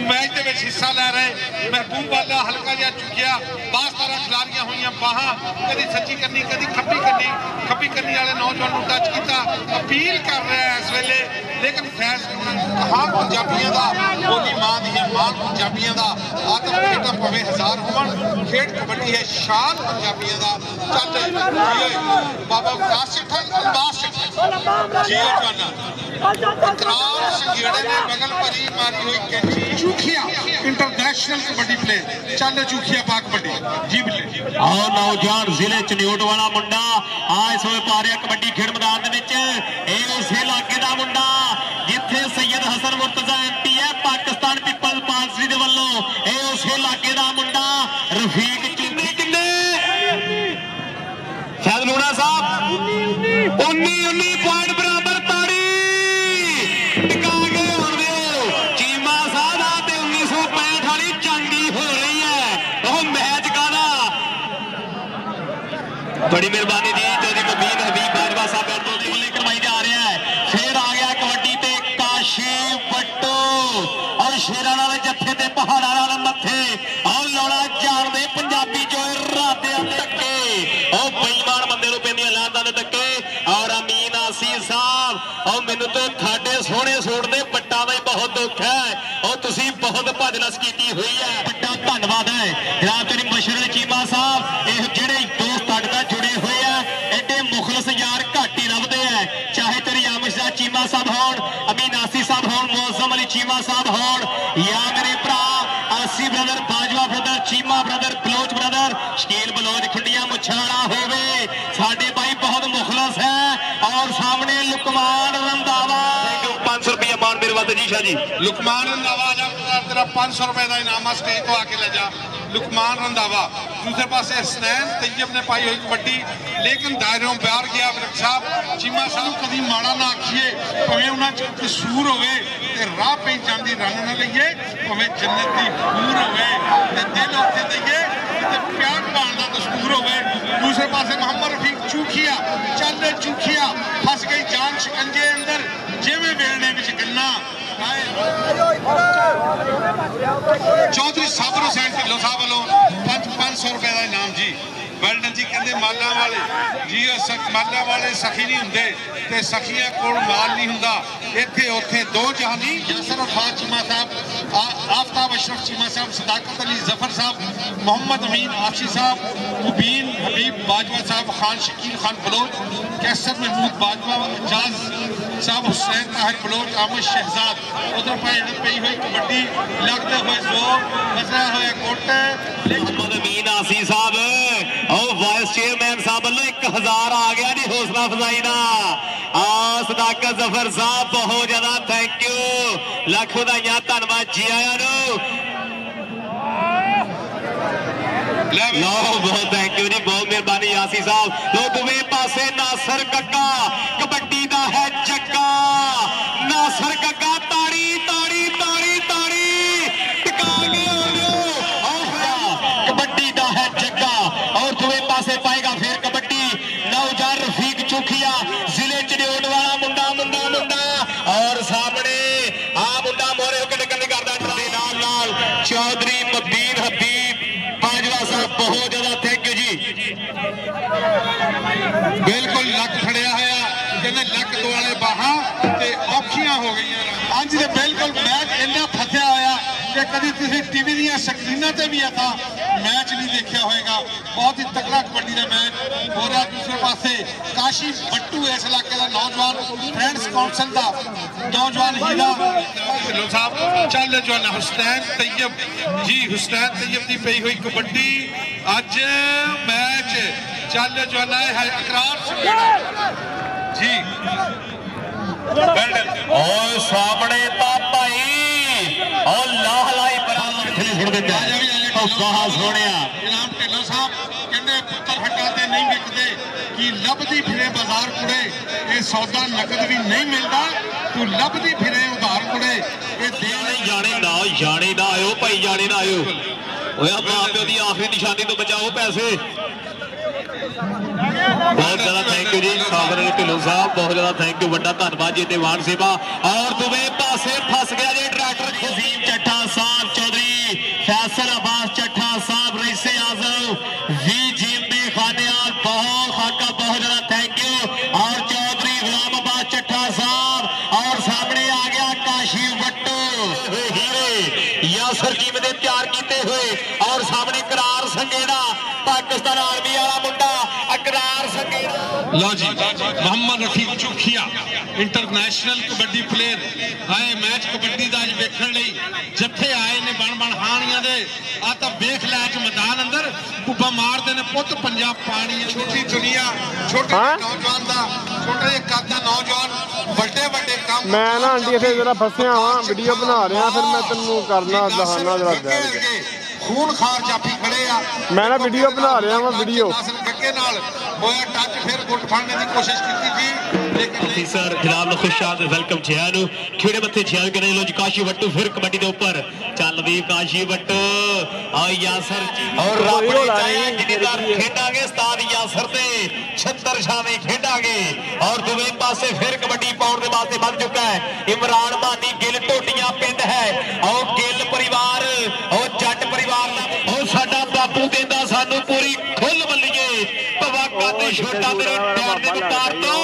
ਮੈਚ ਦੇ ਵਿੱਚ ਹਿੱਸਾ ਲੈ ਰਹੇ ਮਹਿਬੂਬ ਵਾਲਾ ਹਲਕਾ ਜਿਹਾ ਚੁੱਕਿਆ 12 ਖਿਡਾਰੀਆਂ ਹੋਈਆਂ ਬਾਹਾਂ ਕਦੀ ਸੱਚੀ ਕਰਨੀ ਕਦੀ ਖੱਬੀ ਕਰਨੀ ਵਾਲੇ ਨੌਜਵਾਨ ਨੂੰ ਟੱਚ ਕੀਤਾ ਅਪੀਲ ਕਰ ਰਿਹਾ ਇਸ ਵੇਲੇ ਲੇਕਿਨ ਫੈਸਲਾ ਕਹਾਣ ਪੰਜਾਬੀਆਂ ਦਾ ਬੋਲੀ ਮਾਂ ਦੀ ਹੈ ਮਾਂ ਪੰਜਾਬੀਆਂ ਦਾ ਆਤਮ ਖੇਡਾਂ ਭਾਵੇਂ ਹਜ਼ਾਰ ਹੋਣ ਖੇਡ ਕਬੱਡੀ ਹੈ ਸ਼ਾਨ ਪੰਜਾਬੀਆਂ ਦਾ ਚੱਲ ਬਾਬਾ ਵਿਕਾਸ ਸਿੱਠਾ ਅਲਬਾਸ ਜੀਓ ਜਾਨਾ ਇਕਰਾਰ ਸੰਗੇੜੇ ਨੇ ਬਗਲ ਭਰੀ ਮਾਰੀ ਹੋਈ ਕੈਂਚੀ ਚੂਖੀਆ ਇੰਟਰਨੈਸ਼ਨਲ ਕਬੱਡੀ ਪਲੇਅਰ ਚੱਲ ਚੂਖੀਆ ਪਾ ਕਬੱਡੀ ਜੀ ਬਿੱਲੇ ਆਹ ਨੌਜਵਾਨ ਜ਼ਿਲ੍ਹੇ ਚਨਿਓਟ ਵਾਲਾ ਮੁੰਡਾ ਆ ਇਸ ਵੇਲੇ ਪਾ ਰਿਹਾ ਕਬੱਡੀ ਖੇਡ ਮੈਦਾਨ ਦੇ ਵਿੱਚ ਇਹ ਉਸੇ ਇਲਾਕੇ ਦਾ ਮੁੰਡਾ ਜਿੱਥੇ ਸੈਯਦ ਹਸਨ ਮੁਰਤਜ਼ਾ ਐਮਪੀ ਹੈ ਪਾਕਿਸਤਾਨ ਪੀਪਲ ਪਾਰਟੀ ਦੇ ਵੱਲੋਂ ਇਹ ਉਸੇ ਇਲਾਕੇ ਦਾ ਮੁੰਡਾ ਰਫੀਕ ਚੁੰਨੀ ਕਿੰਨੇ ਸ਼ਾਇਦ ਲੂਣਾ ਸਾਹਿਬ 19 ਪੁਆਇੰਟ ਬਰਾਬਰ ਤਾੜੀ ਟਿਕਾ ਕੇ ਹੁਣ ਦਿਓ ਚੀਮਾ ਸਾਹਿਬ ਆ ਤੇ 1965 ਵਾਲੀ ਚੰਗੀ ਹੋ ਰਹੀ ਹੈ ਉਹ ਮੈਚ ਕਾਦਾ ਬੜੀ ਮਿਹਰਬਾਨੀ ਜੀ ਚੌਧਰੀ ਮਬੀਨ ਹਬੀਬ ਬਾਜਵਾ ਸਾਹਿਬ ਬੈਠੋ ਦੇ ਵੱਲੇ ਕਰਵਾਈ ਜਾ ਰਿਹਾ ਹੈ ਫੇਰ ਆ ਗਿਆ ਕਬੱਡੀ ਤੇ ਕਾਸ਼ੀ ਵੱਟੋ ਔਰ ਸ਼ੇਰਾਂ ਵਾਲੇ ਜੱਥੇ ਤੇ ਪਹਾੜਾਂ ਵਾਲੇ ਮੱਥੇ ਔਰ ਲੋੜਾ ਜਾਣਦੇ ਪੰਜਾਬੀ ਜੋ ਰਾਤਿਆਂ ਟੱਕੇ ਉਹ ਬੇਈਮਾਨ ਬੰਦੇ ਨੂੰ ਪੈਂਦੀਆਂ ਲਾਂਦਾਂ ਦੇ ਟੱਕੇ ਔਰ ਅਮੀਨ ਆਸੀ ਸਾਹਿਬ ਉਹ ਮੈਨੂੰ ਤਾਂ ਤੁਹਾਡੇ ਸੋਹਣੇ ਸੂਟ ਦੇ ਪੱਟਾਂ ਦਾ ਹੀ ਬਹੁਤ ਦੁੱਖ ਹੈ ਉਹ ਤੁਸੀਂ ਬਹੁਤ ਭਜਨਸ ਕੀਤੀ ਹੋਈ ਹੈ ਵੱਡਾ ਧੰਨਵਾਦ ਹੈ ਜਨਾਬ ਤੇਰੀ ਮਸ਼ਹੂਰ ਚੀਮਾ ਸਾਹਿਬ ਇਹ ਜਿਹੜੇ ਦੋਸਤ ਤੁਹਾਡੇ ਨਾਲ ਜੁੜੇ ਹੋਏ ਆ ਐਡੇ ਮੁਖਲਸ ਯਾਰ ਘੱਟ ਹੀ ਲੱਭਦੇ ਆ ਚਾਹੇ ਤੇਰੀ ਆਮਸ਼ਾ ਚੀਮਾ ਸਾਹਿਬ ਹੋਣ ਅਮੀਨ ਆਸੀ ਸਾਹਿਬ ਹੋਣ ਮੌਜ਼ਮ ਅਲੀ ਚੀਮਾ ਸਾਹਿਬ ਹੋਣ ਜਾਂ ਮੇਰੇ ਭਰਾ ਆਸੀ brother Bajwa brother Cheema brother Baloch brother Shakeel Baloch ਖੁੰਡੀਆਂ ਮੁੱਛਾਂ ਵਾਲਾ ਹੋਵੇ ਸਾਡੇ ਭਾਈ ਬਹੁਤ ਮੁਖਲਸ ਹੈ ਔਰ ਸਾਹਮਣੇ ਲੁਕਮਾਨ ਰੰਧਾਵਾ 500 ਰੁਪਏ ਮਾਨ ਮੇਰੇ ਵੱਧ ਜੀ ਸ਼ਾਹ ਜੀ ਲੁਕਮਾਨ ਰੰਧਾਵਾ ਜਾ ਤੇਰਾ 500 ਰੁਪਏ ਦਾ ਇਨਾਮ ਆ ਸਟੇਜ ਤੋਂ ਆ ਕੇ ਲੈ ਜਾ ਲੁਕਮਾਨ ਰੰਧਾਵਾ ਦੂਸਰੇ ਪਾਸੇ ਹਸਨੈਨ ਤੈयब ਨੇ ਪਾਈ ਹੋਈ ਕਬੱਡੀ ਲੇਕਿਨ ਦਾਇਰਿਓਂ ਬਾਹਰ ਗਿਆ ਵਿਰਕ ਸਾਹਿਬ ਚੀਮਾ ਸਾਹਿਬ ਕਦੀ ਮਾੜਾ ਨਾ ਆਖੀਏ ਭਾਵੇਂ ਉਹਨਾਂ ਚ ਕਸੂਰ ਹੋਵੇ ਤੇ ਰਾਹ ਪੈ ਜਾਂਦੀ ਰੰਨ ਨਾ ਲਈਏ ਭਾਵੇਂ ਜੰਨਤ ਦੀ ਹੂਰ ਹੋਵੇ ਤੇ ਦਿਲ ਉੱਥੇ ਦਈਏ ਤੇ ਪਿਆਰ ਪਾਉਣ ਦਾ ਦਸਤੂਰ ਹੋਵੇ ਦੂਸਰੇ ਪਾਸੇ ਮੁਹੰਮਦ ਰਫੀਕ ਚੂਖੀਆ ਚੱਲ ਚੂਖੀਆ ਫਸ ਗਈ ਜਾਨ ਸ਼ਿਕੰਜੇ ਅੰਦਰ ਜਿਵੇਂ ਵੇਲਣੇ ਵਿੱਚ ਗੰਨਾ चौधरी साबर हुसैन ढिल्लों साहब वालों 500 रुपए का इनाम जी। वेल्डन जी कहते माला वाले जी माला वाले सखी नहीं होंगे ते सखियां कोल माल नहीं हुंदा। इत्थे उत्थे दो जहानी यासर अरफात चीमा साहब, आफ्ताब अशरफ चीमा साहब, सदाकत अली जफर साहब, मोहम्मद अमीन आशी साहब, मुबीन हबीब बाजवा साहब, खान शकील खान बलोच, कैसर महमूद बाजवा, एजाज साहब, हुसैन ताहिर बलोच, अहमद शहजाद। उधर पई हुई कबड्डी लगते हुए जोर फसला हुआ गुट मोहम्मद अमीन आसी साहब और वाइस चेयरमैन साहब वालों 1000 आ गया जी हौसला अफजाई का। सदाकत जफर साहब बहुत ज्यादा थैंक यू, लख बधाइयां, धन्यवाद जी आया नो। लो बहुत थैंक यू जी, बहुत मेहरबानी यासी साहब। लो दुवे पासे नासर कक्का कबड्डी का है चक्का, नासर कक्का ताड़ी ताड़ी ताड़ी ताड़ी टिका गए कबड्डी का है चक्का। और दुवे पासे पाएगा फिर कबड्डी नौजवान रफीक चुखिया, जिले चड़ियोट वाला मुंडा मुंडा मुंडा। और सामने आ मुंडा मोरे होकर निकल करता नाल चौधरी मुबीन हबीब बाजवा साहब बहुत ज्यादा थैंक यू जी। बिल्कुल लक खड़िया है कहने लक दुआले बाहा ते औखियां हो गई अंज दे बिल्कुल मैच इन्ना फसिया होया कि कभी किसी टीवी दियां स्क्रीनां ते भी ऐसा मैच नहीं देखा होएगा। बहुत ही तगड़ा कबड्डी का मैच हो रहा। दूसरे पासे काशी बट्टू इस इलाके का नौजवान फ्रेंड्स कौंसल का नौजवान हीरा ढिल्लों साहब चल जो हुसैन तैयब जी, हुसैन तैयब की पई हुई कबड्डी अज मैच चल जो है अकरार जी। और सामने ता भाई और लाहलाई बराबर खिले छुड़ देता है और कहा सोनिया इनाम ढिल्लों साहब कहने पुत्र हटा ते नहीं विकते कि लभदी फिरे बाजार कुड़े ये सौदा नकद भी नहीं मिलता तू लभदी फिरे उधार कुड़े ये जाने ना आयो भाई, जाने ना आयो होया मां प्यो की आखिरी निशानी तो बचाओ पैसे। बहुत ज्यादा थैंक यू जी सागर ढिल्लों साहब, बहुत ज्यादा थैंक यू, बड़ा धन्यवाद जी देवान सेवा। और दुबे पासे फस गया जी ट्रैक्टर खजीम चट्टा साहब, चौधरी फैसल अब्बास चट्टा साहब, रईसे आजम वी जीम दे खानेयाल बहुत खाका बहुत ज्यादा थैंक यू। और चौधरी गुलाम अब्बास चट्टा साहब और सामने आ गया काशी वट्टू हीरे यासर जीम दे तैयार किए हुए। और सामने करार संगेड़ा पाकिस्तान आर्मी वाला मुंडा अकरार संगेड़ा। लो जी मोहम्मद रफीक चुखिया इंटरनेशनल कबड्डी प्लेयर आए मैच कबड्डी का अज वेखण लई जत्थे आए ने बन बन हानियां दे आ तां वेख लै अज मैदान अंदर भुब्बा मारदे ने पुੱਤ पंजाब पानी छोटी दुनिया छोटे नौजवान दा छोटे कद दा नौजवान ਵੱਡੇ ਵੱਡੇ ਕੰਮ मैं ना आंटी इथे जरा फसिया हाँ वीडियो बना रहा फिर मैं तेनू करना दहाना जरा बैठ के खून खार जाफी खड़े आ मैं ना वीडियो बना रहा हाँ वीडियो ਗੱਗੇ ਨਾਲ ਹੋਇਆ ਟੱਚ ਫਿਰ ਗੁੱਟ ਫੜਨੇ ਦੀ ਕੋਸ਼ਿਸ਼ ਕੀਤੀ ਜੀ ਲੇਕਿਨ सर जनाब ने खुश आमद वेलकम जियानु खेड़े मत्थे जियानु करे लो जी काशी वट्टू फिर कबड्डी के ऊपर चल दी काशी वट्टू और यासर और रब ने चाहे जिन्नीदार खेडांगे उस्ताद यासर ते 76 छावे खेडांगे। और दुवे पासे फिर कबड्डी पाउण दे वास्ते बन चुका है इमरान मानी गिल टोटियां पिंड है और गिल परिवार और जट परिवार और साडा बापू देंदा सानू पूरी खुल मल्लीए भवाका ते छोटा तेरे डोर दे उतार दो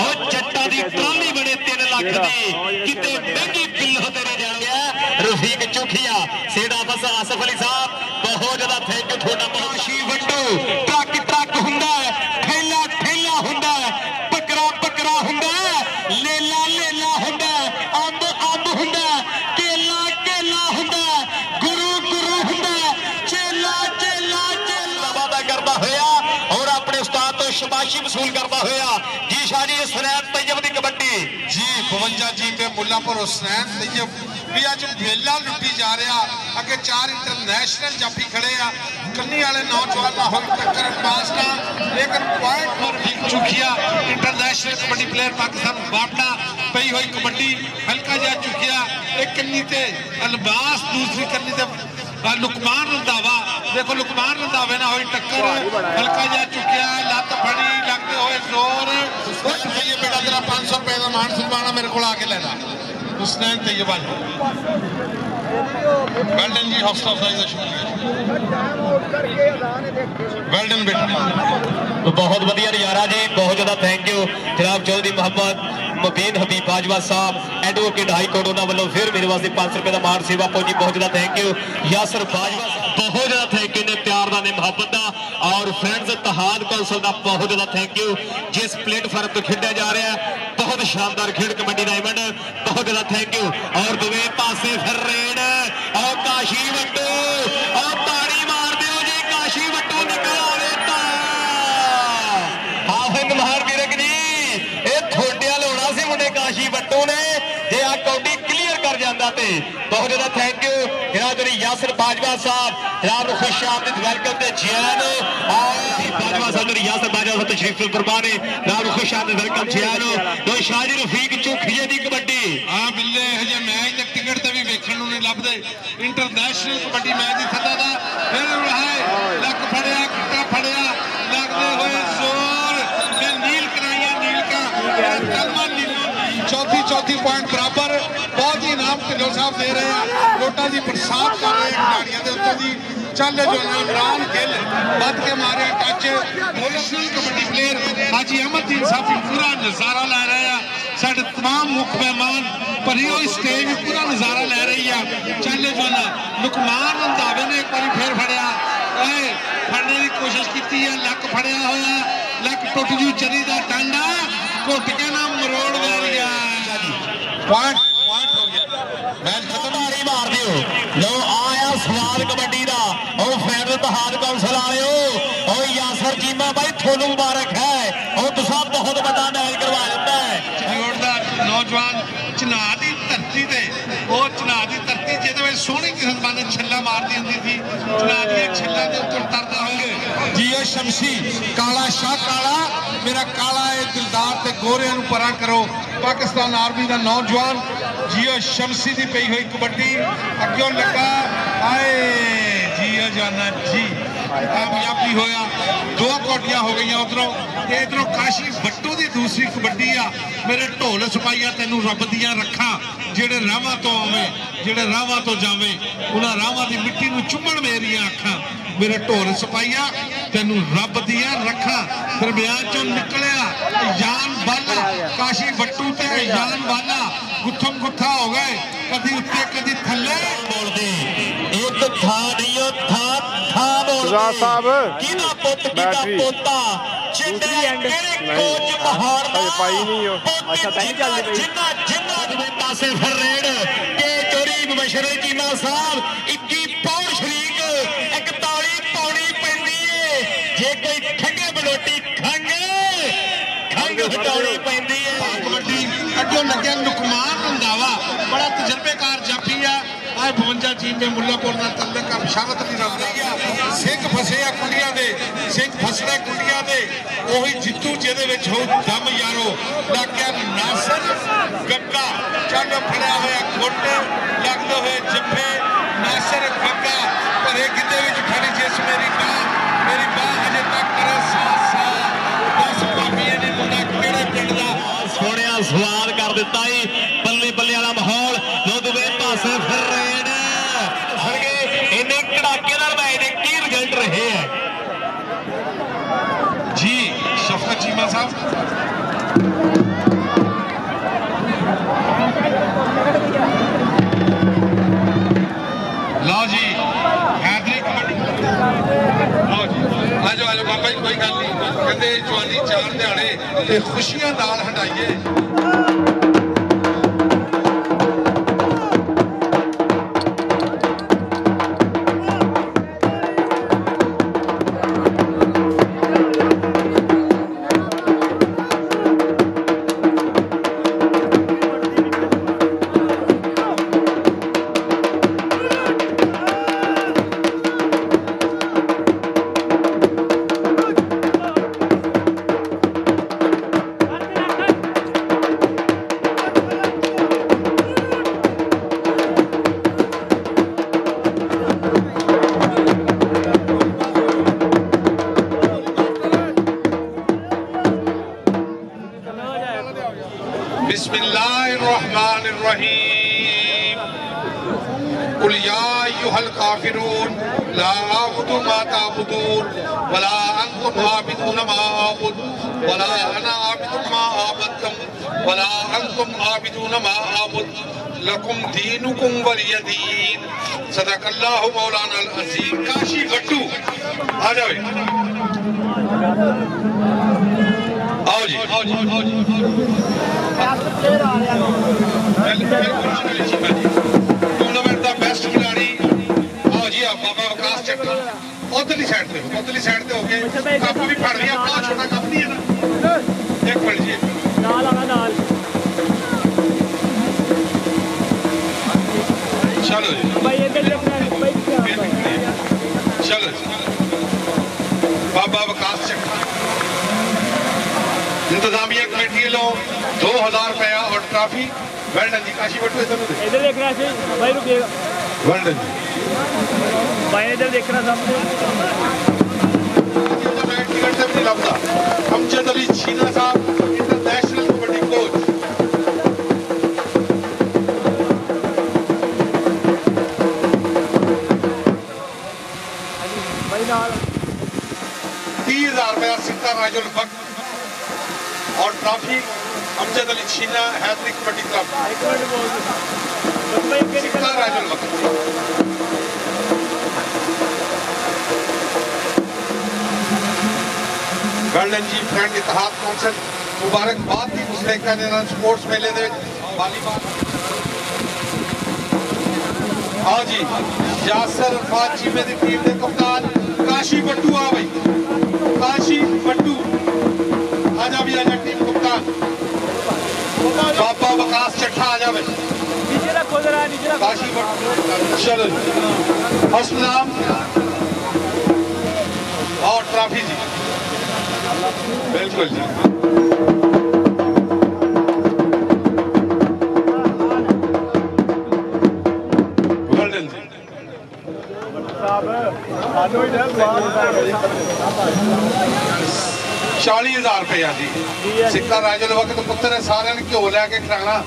और जट्टा दी ट्राली बने 3 लाख दी किते महंगी बिल्लो तेरे जान गया रफीक चुखिया सेड़ा बस आसफ अली साहब बहुत ज्यादा थैंक यू थोड़ा काशी वट्टू ट्रक ट्रक हुंदा है ठेला ठेला हुंदा है बकरा बकरा हुंदा है लेला लेला हुंदा है अंब अंब हुंदा है केला केला हुंदा है गुरु गुरु हुंदा है चेला चेला चेला वादा करदा होया और अपने उस्ताद तो शाबाशी वसूल करदा होया जी शाह जी हुसैन तैयब दी कबड्डी जी 52 जी पे मुल्लापुर हुसैन तैयब भी अज मेला लुटी जा रहा अगे 4 इंटरनेशनल जाफी खड़े आ कन्नी वाले नौजवान ना होई टक्कर पास ना लेकिन पॉइंट पर ठीक चुकिया इंटरनेशनल कबड्डी प्लेयर पाकिस्तान बापड़ा पई हुई कबड्डी हल्का जा चुकिया एक कन्नी ते अलबास दूसरी कन्नी ते लुकमान रंधावा देखो लुकमान रंधावे ना होई टक्कर हल्का जा चुकिया लत फड़ी लगते हुए जोर ये बेटा तेरा 500 रुपए का मान सम्मान मेरे को आके लेना हुसनैन तैयबा जी वेल्डन जी हौसला अफजाई का शुक्रिया वेल्डन बेटा तो बहुत वधिया नज़ारा जी बहुत ज़्यादा थैंक यू जनाब चौधरी मोहम्मद मुबीन हबीब बाजवा साहब एडवोकेट हाई कोर्ट उन्होंने वालों फिर मेरे वास्ते 500 रुपए का मान सेवा पहुंची बहुत ज़्यादा थैंक यू यासर बाजवा बहुत ज़्यादा थैंक यू ने प्यार का ने मोहब्बत का और फ्रेंड्स इत्तेहाद कौंसल का बहुत ज़्यादा थैंक यू जिस प्लेटफॉर्म पर खेड़ा जा रहा है बहुत शानदार खेड कबड्डी का इवेंट बहुत ज़्यादा थैंक यू और दुवे पासे फिर रेड और काशी वट्टू और ताड़ी मार दियो जी काशी वट्टू निकल आवे हाफिज महार बिरक जी ये थोड़े लोना सी मुंडे काशी वट्टू ने जे आ कौडी क्लियर कर जाता ते बहुत ज़्यादा थैंक यू जनाब यासर बाजवा साहब जनाब खुश आमदीद वेलकम ते जैन बाजवा साहब यासर बाजवा साहब तशरीफ फरमाने जनाब खुश आमदीद वेलकम जैन तो शाजी रफीक चौखीए दी कबड्डी हाँ बिल्ले हजे मैच के टिकट ते भी वेखण नूं नहीं लभदे इंटरनेशनल कबड्डी मैच दी सदा दा फिर हाय लक फड़िया किट्टा फड़िया लगदे होए जोर ते नील कराइया नील का कलमा नीलो चौथी पॉइंट बराबर बहुत ही इनाम ढिल्लों साहब दे रहे हैं लोटा जी प्रसाद कर रहे हैं खिलाड़ियों के उत्ते जी चल जो इमरान गिल बद के मारे टच नेशनल कबड्डी प्लेयर हाजी अहमददीन साहब पूरा नजारा लै रहे हैं साडे तमाम मुख मेहमान भरी हुई स्टेज पूरा नजारा लै रही है चल जो लुकमान रंधावे ने एक बार फिर फड़िया फड़ने की कोशिश की है लक फड़िया होया लक टुट जू चरी का टांडा घुट के ना मरोड़ दे गया पॉइंट हो गया मैच खत्म ताड़ी मार दियो लो आया सवाल कबड्डी दा ओ फ्रेंड इत्तेहाद कौंसल आयो ओ यासर चीमा भाई थोनू मुबारक है ओ तुसा बहुत बड़ा मैच करवा दिता है जोरदार नौजवान चनाह दी धरती ते वो चनाह दी धरती जिहदे विच सोहनी किस्म ने छल्ला मारदी हुंदी थी चनाह दी छल्ला दे उत्ते तरदा होंगे जीओ शमसी काला शाह काला मेरा काला है दिलदार ते गोरे नूं परा करो पाकिस्तान आर्मी का नौजवान जीओ शमसी की पई हुई कबड्डी अग्यों लगा आए जीओ जाना जी कामयाबी होया दो कोटियां हो गई उधरों इधरों काशी भट्टू की दूसरी कबड्डी आ मेरे ढोल सिपाहिया तेनू रब दियां रखा जेड़े रावां तो आवे जेड़े रावां तो जावे उन्हां रावां की मिट्टी नूं चुम्मण मेरियां अखां मेरे ढोल सिपाहिया तेनू रब दियां रखा दरम्यान चों निकलिया यान वाला काशी भट्टू ते यान वाला गुत्थम गुत्था हो गए कदी उत्ते कदी थल्ले बोलदे एक था नहीं था बोलदे साहब किदा पुੱਤ किदा पोता चिंडे केड़े कोच महार दा पाई नहीं हो अच्छा पहले चल रही जिन्ना जिन्ना दे पासे फिर रेड के चोरी मुबशर चीमा साहब 21 पौड़ शरीक 41 पौड़ी पैंदी है जे कोई खंगे बलोटी खंग हटाउणी पैंदी है कबड्डी अड्डों लगे लुकमान रंधावा बड़ा तजर्बेकार जाफी है आज 52 टीम में मुल्लापुर का तल्लक का बिशारत नहीं रख गया सिंह फसे आ कुंडिया दे सिंह फसड़े कुंडिया दे वही जितू जेदे विच हो दम यारो लग गया नासर गग्गा चल फड़िया होया घुट लगदे होए जफ्फे नासर गग्गा भरे गिद्धे विच खड़ी जिस मेरी बाह अजे तक करे सा दस भाभीए ने मुंडा किहड़े पिंड दा सोहणिया स्वाद कर दिता ही बल्ले बल्ले वाला माहौल दो दुवे पासे फिर रहे ने सड़के इन्ने कड़ाकेदार मैच दे की रिजल्ट रहे हैं जी शफकत चीमा साहब लो जी हैदरी कबड्डी लो जी आज बाबा जी कोई गल नहीं कहते जवानी चार दिहाड़े ते खुशियां नाल हंडाइए बिस्मिल्लाहिर्रहमानिर्रहीम कुल या अय्युहल काफिरून ला अअबुदु मा ताबुदून वला अंतुम आबिदून मा अअबुद वला अना आबिदु मा अअबदतुम वला अंतुम आबिदून मा अअबुद लकुम दीनुकुम वलिय दीन। सदकल्लाहु मौलाना अल अज़ीम। काशी गट्टू आ जाओ, आओ जी, टूर्नामेंट का बेस्ट खिलाड़ी आओ जी, आप बाबा वकास चक्का उधरली साइड पे हो गए। कप भी फड़ लिया, बहुत छोटा कप नहीं है ना। एक मिनट जी, चलो जी, चलो जी, बाबा वकास चक्का इंतजामिया कमेटी लो 2000 रुपया और ट्रॉफी। वेल्डन जी, काशी बट्टू इधर देखना है भाई, रुकिएगा वेल्डन जी, भाई इधर देखना सामने। टिकट से नहीं लगता। अमजद अली छीना साहब इंटरनेशनल कबड्डी कोच। भाई नाल 30,000 रुपया सिक्का राजुल वक्त और ट्रॉफी अमजद अली छीना हैदरी कबड्डी क्लब। एक मिनट बोल दो भाई, सिक्का राजुल वक्त। वेल्डन जी, फ्रेंड इतिहाद कौंसल मुबारकबाद की मुस्तैका ने स्पोर्ट्स मेले दे वालीबॉल। आओ जी, यासर अरफात जी मेरी टीम के कप्तान काशी बट्टू। आ भाई काशी बट्टू, आजा भी आजा टीम कप्तान। बाबा वकास चट्ठा आजा भाई, नीचे रखो जरा, नीचे रखो। काशी बट्टू। चलो असलाम और ट्रॉफी जी, बिल्कुल जी। वेल्डन जी, 40,000 रुपया जी सिक्का राजुल वक्त पुत्र सारे घ्यो लैके खिलाना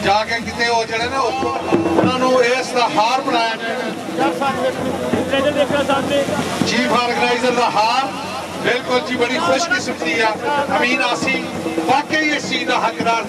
जाके कितने वो जड़े ना उन्होंने इस दा हार बनाया। इधर देखना सामने। चीफ ऑर्गेनाइजर का हार, बिल्कुल जी, बड़ी खुशकिस्मती है। अमीन आसी वाकई इस चीज का हकदार सी।